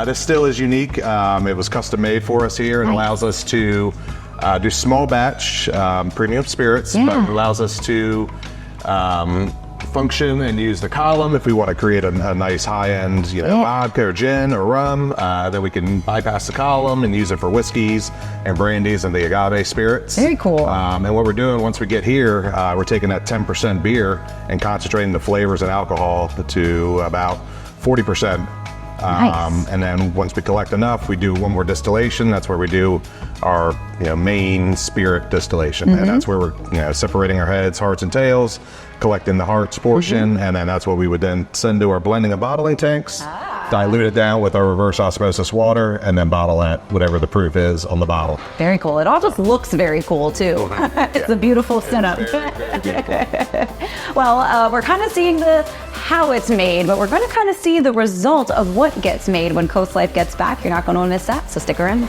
This still is unique. It was custom made for us here and allows us to do small batch premium spirits, but it allows us to function and use the column if we want to create a nice high-end vodka or gin or rum. Then we can bypass the column and use it for whiskeys and brandies and the agave spirits. Very cool. And what we're doing once we get here, we're taking that 10% beer and concentrating the flavors and alcohol to about 40%. And then once we collect enough, we do one more distillation. That's where we do our main spirit distillation. And that's where we're separating our heads, hearts, and tails, collecting the hearts portion, and then that's what we would then send to our blending and bottling tanks, dilute it down with our reverse osmosis water, and then bottle at whatever the proof is on the bottle. Very cool. It all just looks very cool too. It's a beautiful setup. Very beautiful. Well, we're kind of seeing how it's made, but we're going to kind of see the result of what gets made when Coast Life gets back. You're not going to miss that, so stick around.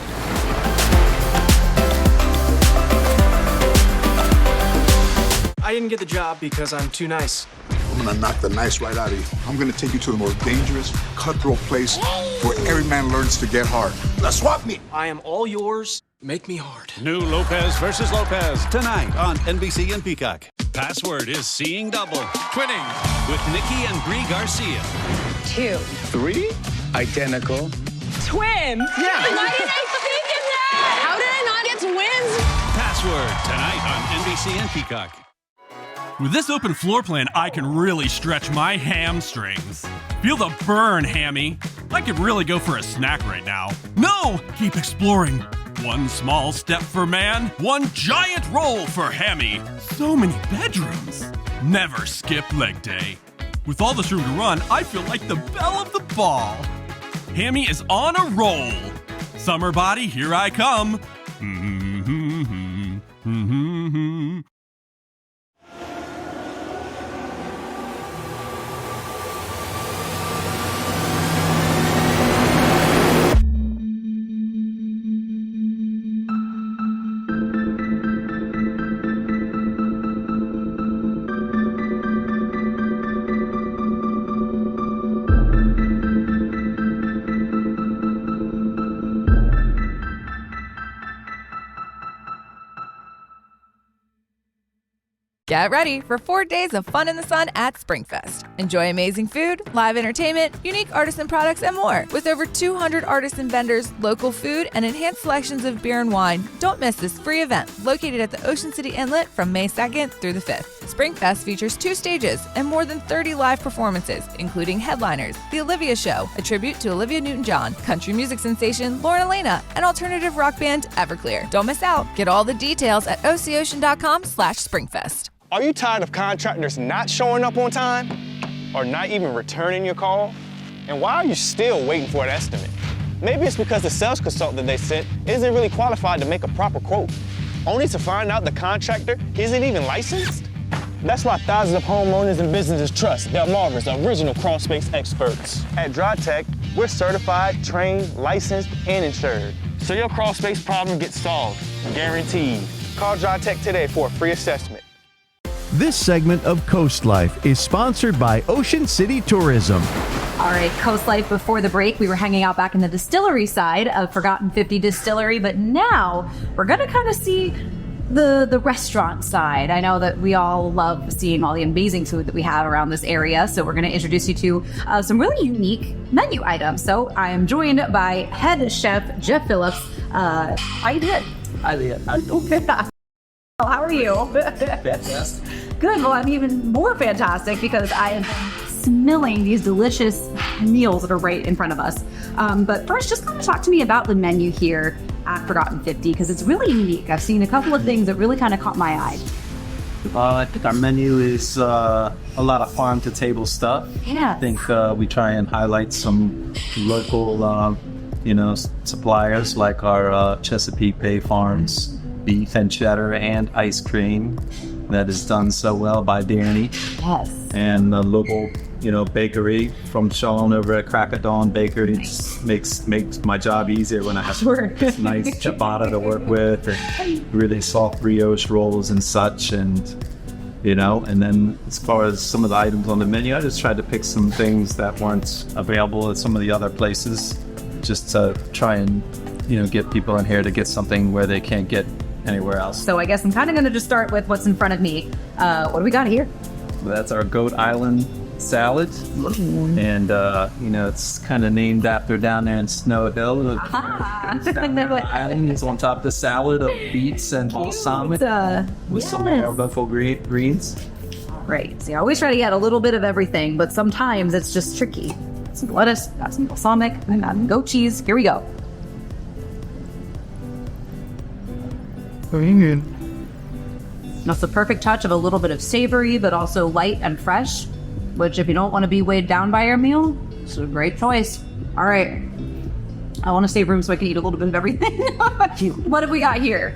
I didn't get the job because I'm too nice. I'm gonna knock the nice right out of you. I'm gonna take you to the most dangerous, cutthroat place where every man learns to get hard. Let's swap me. I am all yours. Make me hard. New Lopez versus Lopez tonight on NBC and Peacock. Password is seeing double. Twinning with Nikki and Brie Garcia. 2. 3 identical Twins? Yeah. Why didn't I think of that? How did I not get twins? Password tonight on NBC and Peacock. With this open floor plan, I can really stretch my hamstrings. Feel the burn, Hammy. I could really go for a snack right now. No! Keep exploring. One small step for man, one giant roll for Hammy. So many bedrooms. Never skip leg day. With all this room to run, I feel like the belle of the ball. Hammy is on a roll. Summer body, here I come. Get ready for 4 days of fun in the sun at SpringFest. Enjoy amazing food, live entertainment, unique artisan products, and more. With over 200 artisan vendors, local food, and enhanced selections of beer and wine, don't miss this free event located at the Ocean City Inlet from May 2nd through the 5th. SpringFest features 2 stages and more than 30 live performances, including headliners, The Olivia Show, a tribute to Olivia Newton-John, country music sensation Lauren Elena, and alternative rock band Everclear. Don't miss out. Get all the details at ococean.com/SpringFest. Are you tired of contractors not showing up on time or not even returning your call? And why are you still waiting for an estimate? Maybe it's because the sales consultant they sent isn't really qualified to make a proper quote, only to find out the contractor isn't even licensed? That's why thousands of homeowners and businesses trust Delmarva's original crawl space experts. At DryTech, we're certified, trained, licensed, and insured. So your crawl space problem gets solved, guaranteed. Call DryTech today for a free assessment. This segment of Coast Life is sponsored by Ocean City Tourism. All right, Coast Life, before the break, we were hanging out back in the distillery side of Forgotten 50 Distillery, but now we're going to kind of see the restaurant side. I know that we all love seeing all the amazing food that we have around this area, so we're going to introduce you to some really unique menu items. So I am joined by head chef Jeff Phillips. How you doing? Hi, Leah. How are you? Fantastic. Good. Well, I'm even more fantastic because I am smelling these delicious meals that are right in front of us. But first, just kind of talk to me about the menu here at Forgotten 50 because it's really unique. I've seen a couple of things that really kind of caught my eye. I think our menu is a lot of farm to table stuff. Yeah. I think we try and highlight some local, suppliers like our Chesapeake Bay Farms beef and cheddar and ice cream that is done so well by Danny. Yes. And the local, bakery from Sean over at Crack of Dawn Bakery. It just makes my job easier when I have this nice ciabatta to work with and really soft brioche rolls and such. And then as far as some of the items on the menu, I just tried to pick some things that weren't available at some of the other places just to try and, get people in here to get something where they can't get anywhere else. So I guess I'm kind of going to just start with what's in front of me. What do we got here? That's our Goat Island salad. And, it's kind of named after down there in Snow Hill. The island is on top of the salad of beets and balsamic with some buffalo greens. Right. See, I always try to get a little bit of everything, but sometimes it's just tricky. Some lettuce, got some balsamic, and got goat cheese. Here we go. That's the perfect touch of a little bit of savory, but also light and fresh, which if you don't want to be weighed down by your meal, it's a great choice. All right. I want to save room so I can eat a little bit of everything. What have we got here?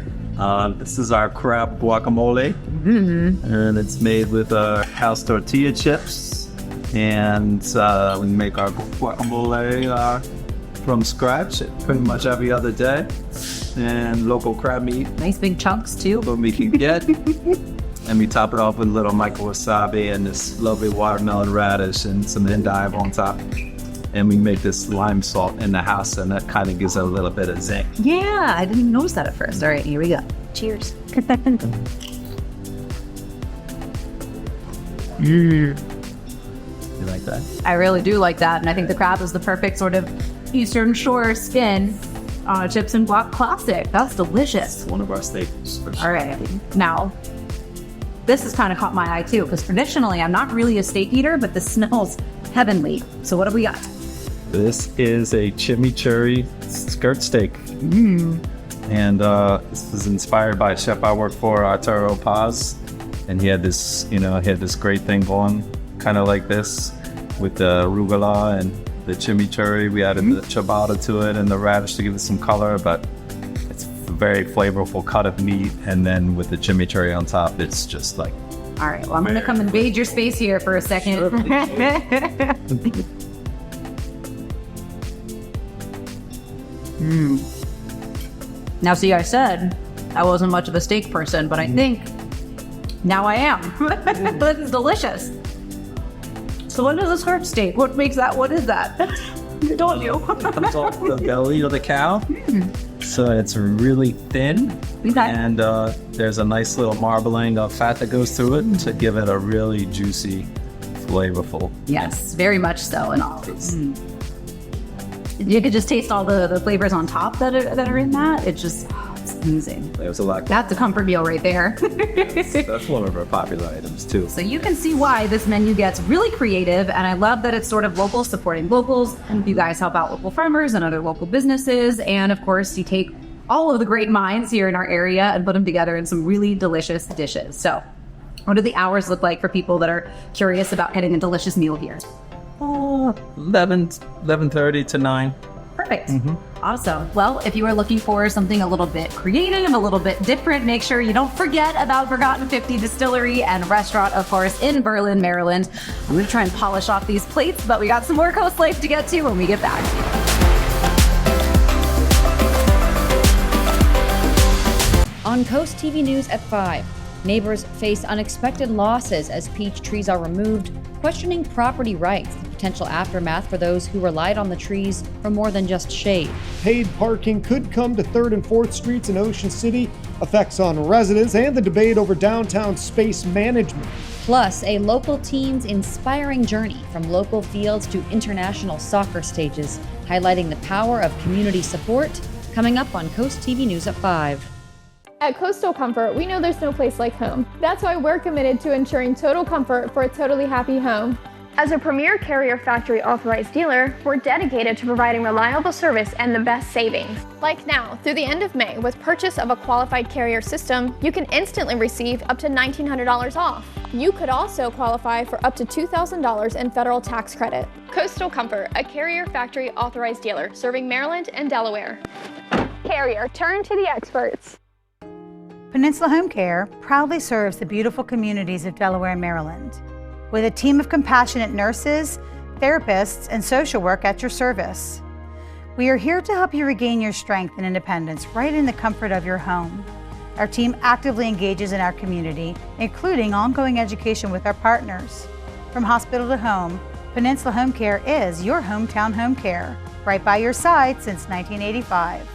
This is our crab guacamole, and it's made with house tortilla chips, and we make our guacamole from scratch pretty much every other day, and local crab meat. Nice big chunks too. What we can get. And we top it off with a little micro wasabi and this lovely watermelon radish and some endive on top. And we make this lime salt in the house, and that kind of gives it a little bit of zing. Yeah, I didn't even notice that at first. All right, here we go. Cheers. You like that? I really do like that, and I think the crab is the perfect sort of Eastern Shore spin on a chips and guac classic. That's delicious. One of our staples. All right, now this has kind of caught my eye too, because traditionally I'm not really a steak eater, but this smells heavenly. So what have we got? This is a chimichurri skirt steak. And this was inspired by a chef I worked for, Arturo Paz. And he had this, great thing going, kind of like this, with the arugula and the chimichurri. We added the ciabatta to it and the radish to give it some color, but it's a very flavorful cut of meat. And then with the chimichurri on top, it's just like... All right, well, I'm going to come invade your space here for a second. Now, see, I said I wasn't much of a steak person, but I think now I am. This is delicious. So what is this herb steak? What makes that? What is that? I told you. It comes off the belly of the cow. So it's really thin. And there's a nice little marbling of fat that goes through it to give it a really juicy, flavorful. Yes, very much so. And all you could just taste all the flavors on top that are in that. It's just, it's amazing. There's a lot. That's a comfort meal right there. That's one of our popular items too. So you can see why this menu gets really creative, and I love that it's sort of local, supporting locals, and you guys help out local farmers and other local businesses, and of course you take all of the great minds here in our area and put them together in some really delicious dishes. So what do the hours look like for people that are curious about getting a delicious meal here? 11:30 to 9. Perfect. Awesome. Well, if you are looking for something a little bit creative, a little bit different, make sure you don't forget about Forgotten 50 Distillery and Restaurant, of course, in Berlin, Maryland. I'm going to try and polish off these plates, but we got some more Coast Life to get to when we get back. On Coast TV News at 5, neighbors face unexpected losses as peach trees are removed, questioning property rights, the potential aftermath for those who relied on the trees for more than just shade. Paid parking could come to 3rd and 4th Streets in Ocean City, effects on residents, and the debate over downtown space management. Plus, a local team's inspiring journey from local fields to international soccer stages, highlighting the power of community support, coming up on Coast TV News at 5. At Coastal Comfort, we know there's no place like home. That's why we're committed to ensuring total comfort for a totally happy home. As a premier Carrier factory authorized dealer, we're dedicated to providing reliable service and the best savings. Like now, through the end of May, with purchase of a qualified Carrier system, you can instantly receive up to $1,900 off. You could also qualify for up to $2,000 in federal tax credit. Coastal Comfort, a Carrier factory authorized dealer serving Maryland and Delaware. Carrier, turn to the experts. Peninsula Home Care proudly serves the beautiful communities of Delaware and Maryland, with a team of compassionate nurses, therapists, and social work at your service. We are here to help you regain your strength and independence right in the comfort of your home. Our team actively engages in our community, including ongoing education with our partners. From hospital to home, Peninsula Home Care is your hometown home care, right by your side since 1985.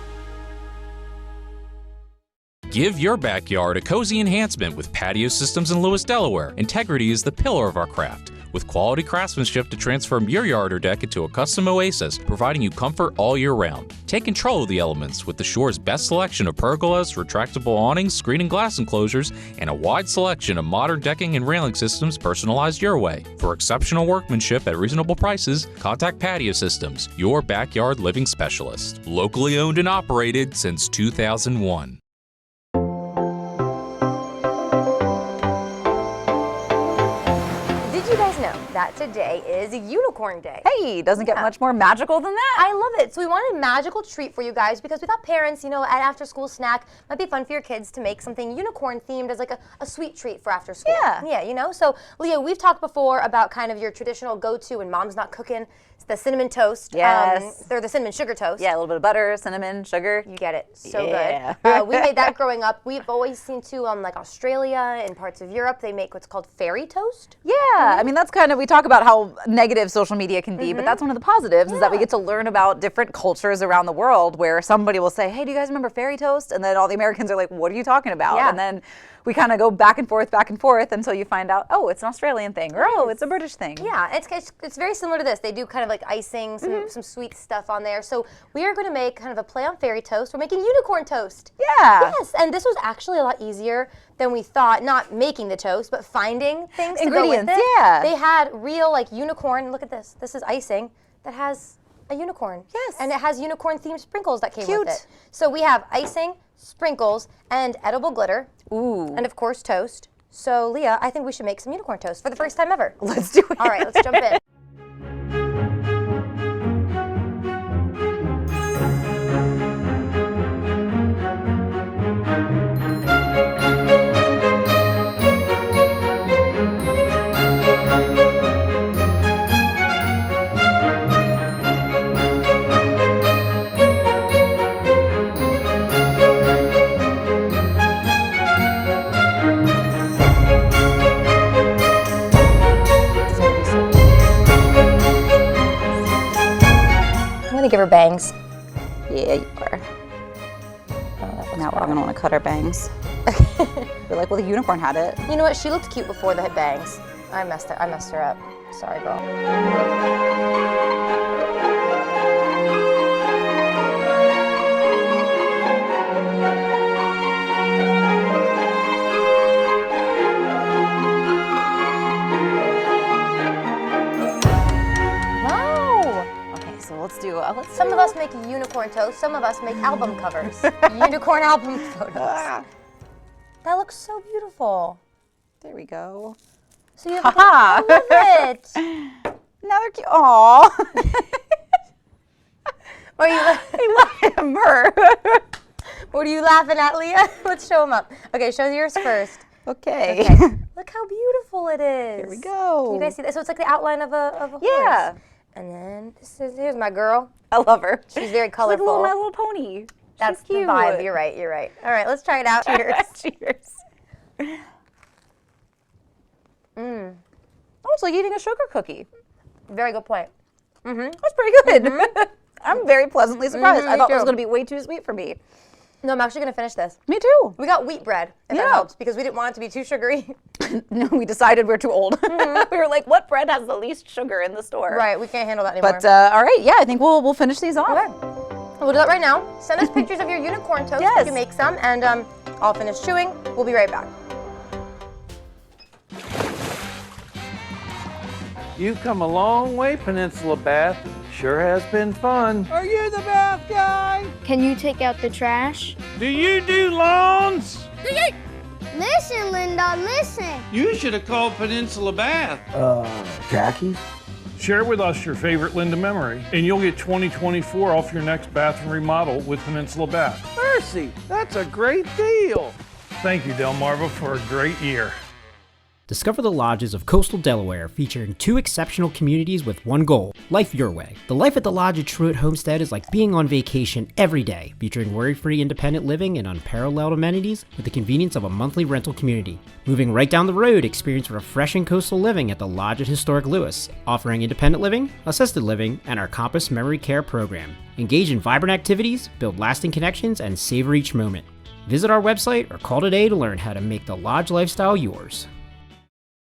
Give your backyard a cozy enhancement with patio systems in Lewis, Delaware. Integrity is the pillar of our craft, with quality craftsmanship to transform your yard or deck into a custom oasis, providing you comfort all year round. Take control of the elements with the Shore's best selection of pergolas, retractable awnings, screen and glass enclosures, and a wide selection of modern decking and railing systems personalized your way. For exceptional workmanship at reasonable prices, contact Patio Systems, your backyard living specialist. Locally owned and operated since 2001. That today is Unicorn Day. Hey, doesn't get much more magical than that. I love it. So we wanted a magical treat for you guys because we thought parents, at after school snack might be fun for your kids to make something unicorn themed as like a sweet treat for after school. Yeah, So Leah, we've talked before about kind of your traditional go-to when mom's not cooking. It's the cinnamon toast. Yes. They're the cinnamon sugar toast. Yeah, a little bit of butter, cinnamon, sugar. You get it. So good. We made that growing up. We've always seen too like Australia and parts of Europe, they make what's called fairy toast. Yeah, I mean, that's kind of, we talk about how negative social media can be, but that's one of the positives is that we get to learn about different cultures around the world where somebody will say, hey, do you guys remember fairy toast? And then all the Americans are like, what are you talking about? And then we kind of go back and forth until you find out, oh, it's an Australian thing, or oh, it's a British thing. Yeah, it's very similar to this. They do kind of like icing, some sweet stuff on there. So we are going to make kind of a play on fairy toast. We're making unicorn toast. Yeah. Yes, and this was actually a lot easier than we thought, not making the toast, but finding things to go with it. Yeah. They had real like unicorn, look at this. This is icing that has a unicorn. Yes. And it has unicorn themed sprinkles that came with it. So we have icing, sprinkles, and edible glitter. Ooh. And of course toast. So Leah, I think we should make some unicorn toast for the first time ever. Let's do it. All right, let's jump in. Give her bangs. Yeah, you are. Now we're going to want to cut our bangs. You're like, well, the unicorn had it. You know what? She looked cute before they had bangs. I messed her up. Sorry, girl. Some of us make unicorn toast, some of us make album covers. Unicorn album photos. That looks so beautiful. There we go. So you have I love it. Now they're cute. Aww. I love him, her. What are you laughing at, Leah? Let's show them up. Okay, show yours first. Okay. Look how beautiful it is. Here we go. Can you guys see that? So it's like the outline of a horse. Yeah. And then here's my girl. I love her. She's very colorful. Like my little pony. That's She's cute. The vibe. You're right. All right, let's try it out. Cheers. Cheers. Oh, it's like eating a sugar cookie. Very good point. That's pretty good. I'm very pleasantly surprised. I thought it was going to be way too sweet for me. No, I'm actually going to finish this. Me too. We got wheat bread, if that helps, because we didn't want it to be too sugary. No, we decided we're too old. We were like, what bread has the least sugar in the store? Right, we can't handle that anymore. But all right, yeah, I think we'll finish these off. Okay. We'll do that right now. Send us pictures of your unicorn toast if you make some, and I'll finish chewing. We'll be right back. You've come a long way, Peninsula Bath. Sure has been fun. Are you the bath guy? Can you take out the trash? Do you do lawns? Listen, Linda, listen. You should have called Peninsula Bath. Khakis? Share with us your favorite Linda memory, and you'll get 2024 off your next bathroom remodel with Peninsula Bath. Mercy, that's a great deal. Thank you, Delmarva, for a great year. Discover the lodges of coastal Delaware, featuring 2 exceptional communities with one goal: life your way. The life at the Lodge at Truett Homestead is like being on vacation every day, featuring worry-free independent living and unparalleled amenities with the convenience of a monthly rental community. Moving right down the road, experience refreshing coastal living at the Lodge at Historic Lewis, offering independent living, assisted living, and our Compass Memory Care program. Engage in vibrant activities, build lasting connections, and savor each moment. Visit our website or call today to learn how to make the Lodge lifestyle yours.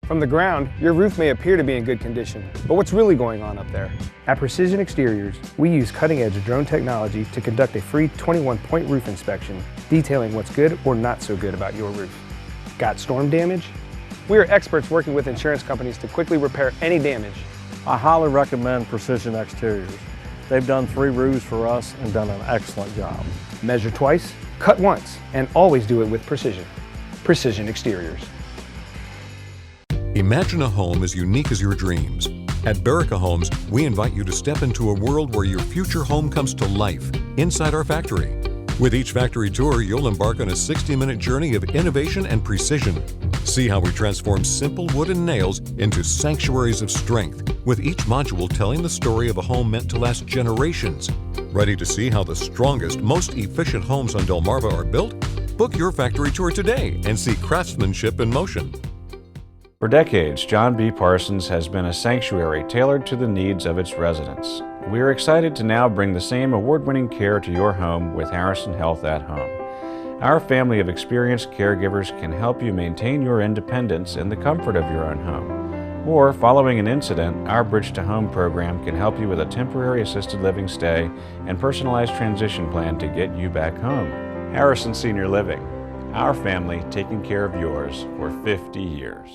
From the ground, your roof may appear to be in good condition, but what's really going on up there? At Precision Exteriors, we use cutting-edge drone technology to conduct a free 21-point roof inspection, detailing what's good or not so good about your roof. Got storm damage? We are experts working with insurance companies to quickly repair any damage. I highly recommend Precision Exteriors. They've done 3 roofs for us and done an excellent job. Measure twice, cut once, and always do it with precision. Precision Exteriors. Imagine a home as unique as your dreams. At Berica Homes, we invite you to step into a world where your future home comes to life inside our factory. With each factory tour, you'll embark on a 60-minute journey of innovation and precision. See how we transform simple wood and nails into sanctuaries of strength, with each module telling the story of a home meant to last generations. Ready to see how the strongest, most efficient homes on Delmarva are built? Book your factory tour today and see craftsmanship in motion. For decades, John B. Parsons has been a sanctuary tailored to the needs of its residents. We are excited to now bring the same award-winning care to your home with Harrison Health at Home. Our family of experienced caregivers can help you maintain your independence in the comfort of your own home. Or, following an incident, our Bridge to Home program can help you with a temporary assisted living stay and personalized transition plan to get you back home. Harrison Senior Living, our family taking care of yours for 50 years.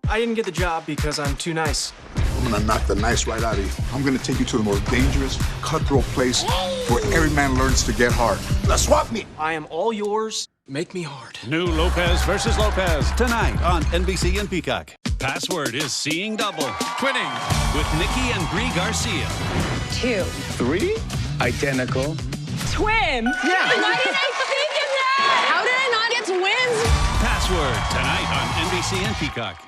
I didn't get the job because I'm too nice. I'm gonna knock the nice right out of you. I'm gonna take you to the most dangerous, cutthroat place where every man learns to get hard. Let's swap me. I am all yours. Make me hard. New Lopez versus Lopez tonight on NBC and Peacock. Password is seeing double. Twinning with Nikki and Brie Garcia. 2. 3 identical Twins? Yeah. Why did I think of that? How did I not get twins? Password tonight on NBC and Peacock.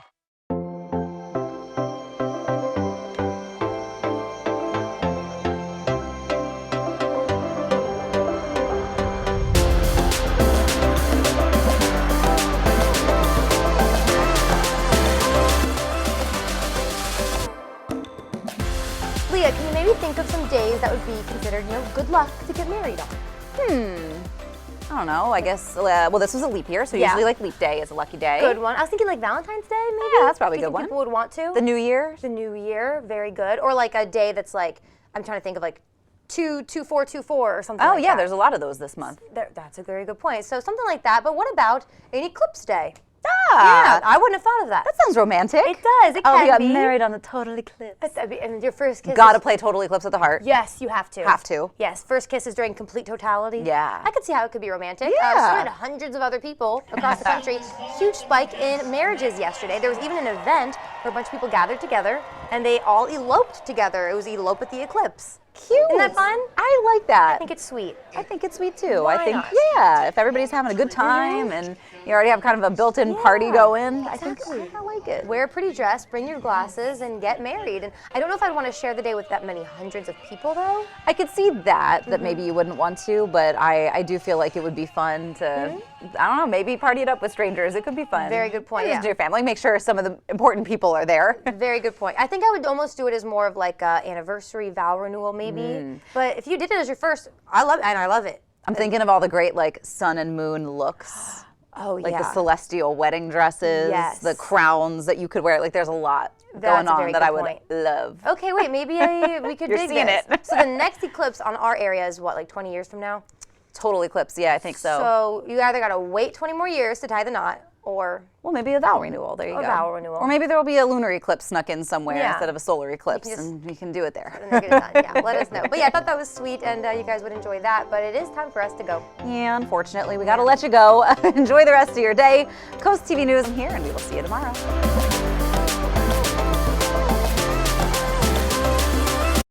Leah, can you maybe think of some days that would be considered, good luck to get married on? I don't know. I guess, well, this was a leap year, so Yeah. usually like leap day is a lucky day. Good one. I was thinking like Valentine's Day, maybe? Yeah, that's probably a Do you good think one. people would want to? The New Year. The New Year, very good. Or like a day that's like, I'm trying to think of like 2-2-4-2-4 or something Oh, like yeah, that. there's a lot of those this month. That's a very good point. So something like that, but what about an eclipse day? Ah. Yeah, I wouldn't have thought of that. That sounds romantic. It does. It Oh, can we got be. married on a total eclipse. And your first kiss. Gotta is- play Total Eclipse of the Heart. Yes, you have to. Have to. Yes, first kiss is during complete totality. Yeah. I could see how it could be romantic. Yeah. So did hundreds of other people across the country. Huge spike in marriages yesterday. There was even an event where a bunch of people gathered together and they all eloped together. It was elope with the eclipse. Cute. Isn't that fun? I like that. I think it's sweet. I think it's sweet too. Why I think, not? yeah, if everybody's having a good time and you already have kind of a built-in party going, I think I like it. Wear a pretty dress, bring your glasses, and get married. And I don't know if I'd want to share the day with that many hundreds of people, though. I could see that maybe you wouldn't want to, but I do feel like it would be fun to, I don't know, maybe party it up with strangers. It could be fun. Very good point, Just yeah. do your family. Make sure some of the important people are there. Very good point. I think I would almost do it as more of like a anniversary vow renewal, maybe. But if you did it as your first, I love it. I'm thinking of all the great like sun and moon looks. Oh, like yeah. the celestial wedding dresses, Yes. the crowns that you could wear. Like there's a lot going That's a on very that good I would point. love. Okay, wait, maybe we could You're dig seeing this. it. So the next eclipse on our area is what, like 20 years from now? Total eclipse, yeah, I think so. So you either got to wait 20 more years to tie the knot, or... Well, maybe a vow renewal, there you go. A vow renewal. Or maybe there will be a lunar eclipse snuck in somewhere instead of a solar eclipse, and we can do it there. Get it done. Yeah, let us know. But yeah, I thought that was sweet, and you guys would enjoy that, but it is time for us to go. Yeah, unfortunately, we got to let you go. Enjoy the rest of your day. Coast TV News in here, and we will see you tomorrow.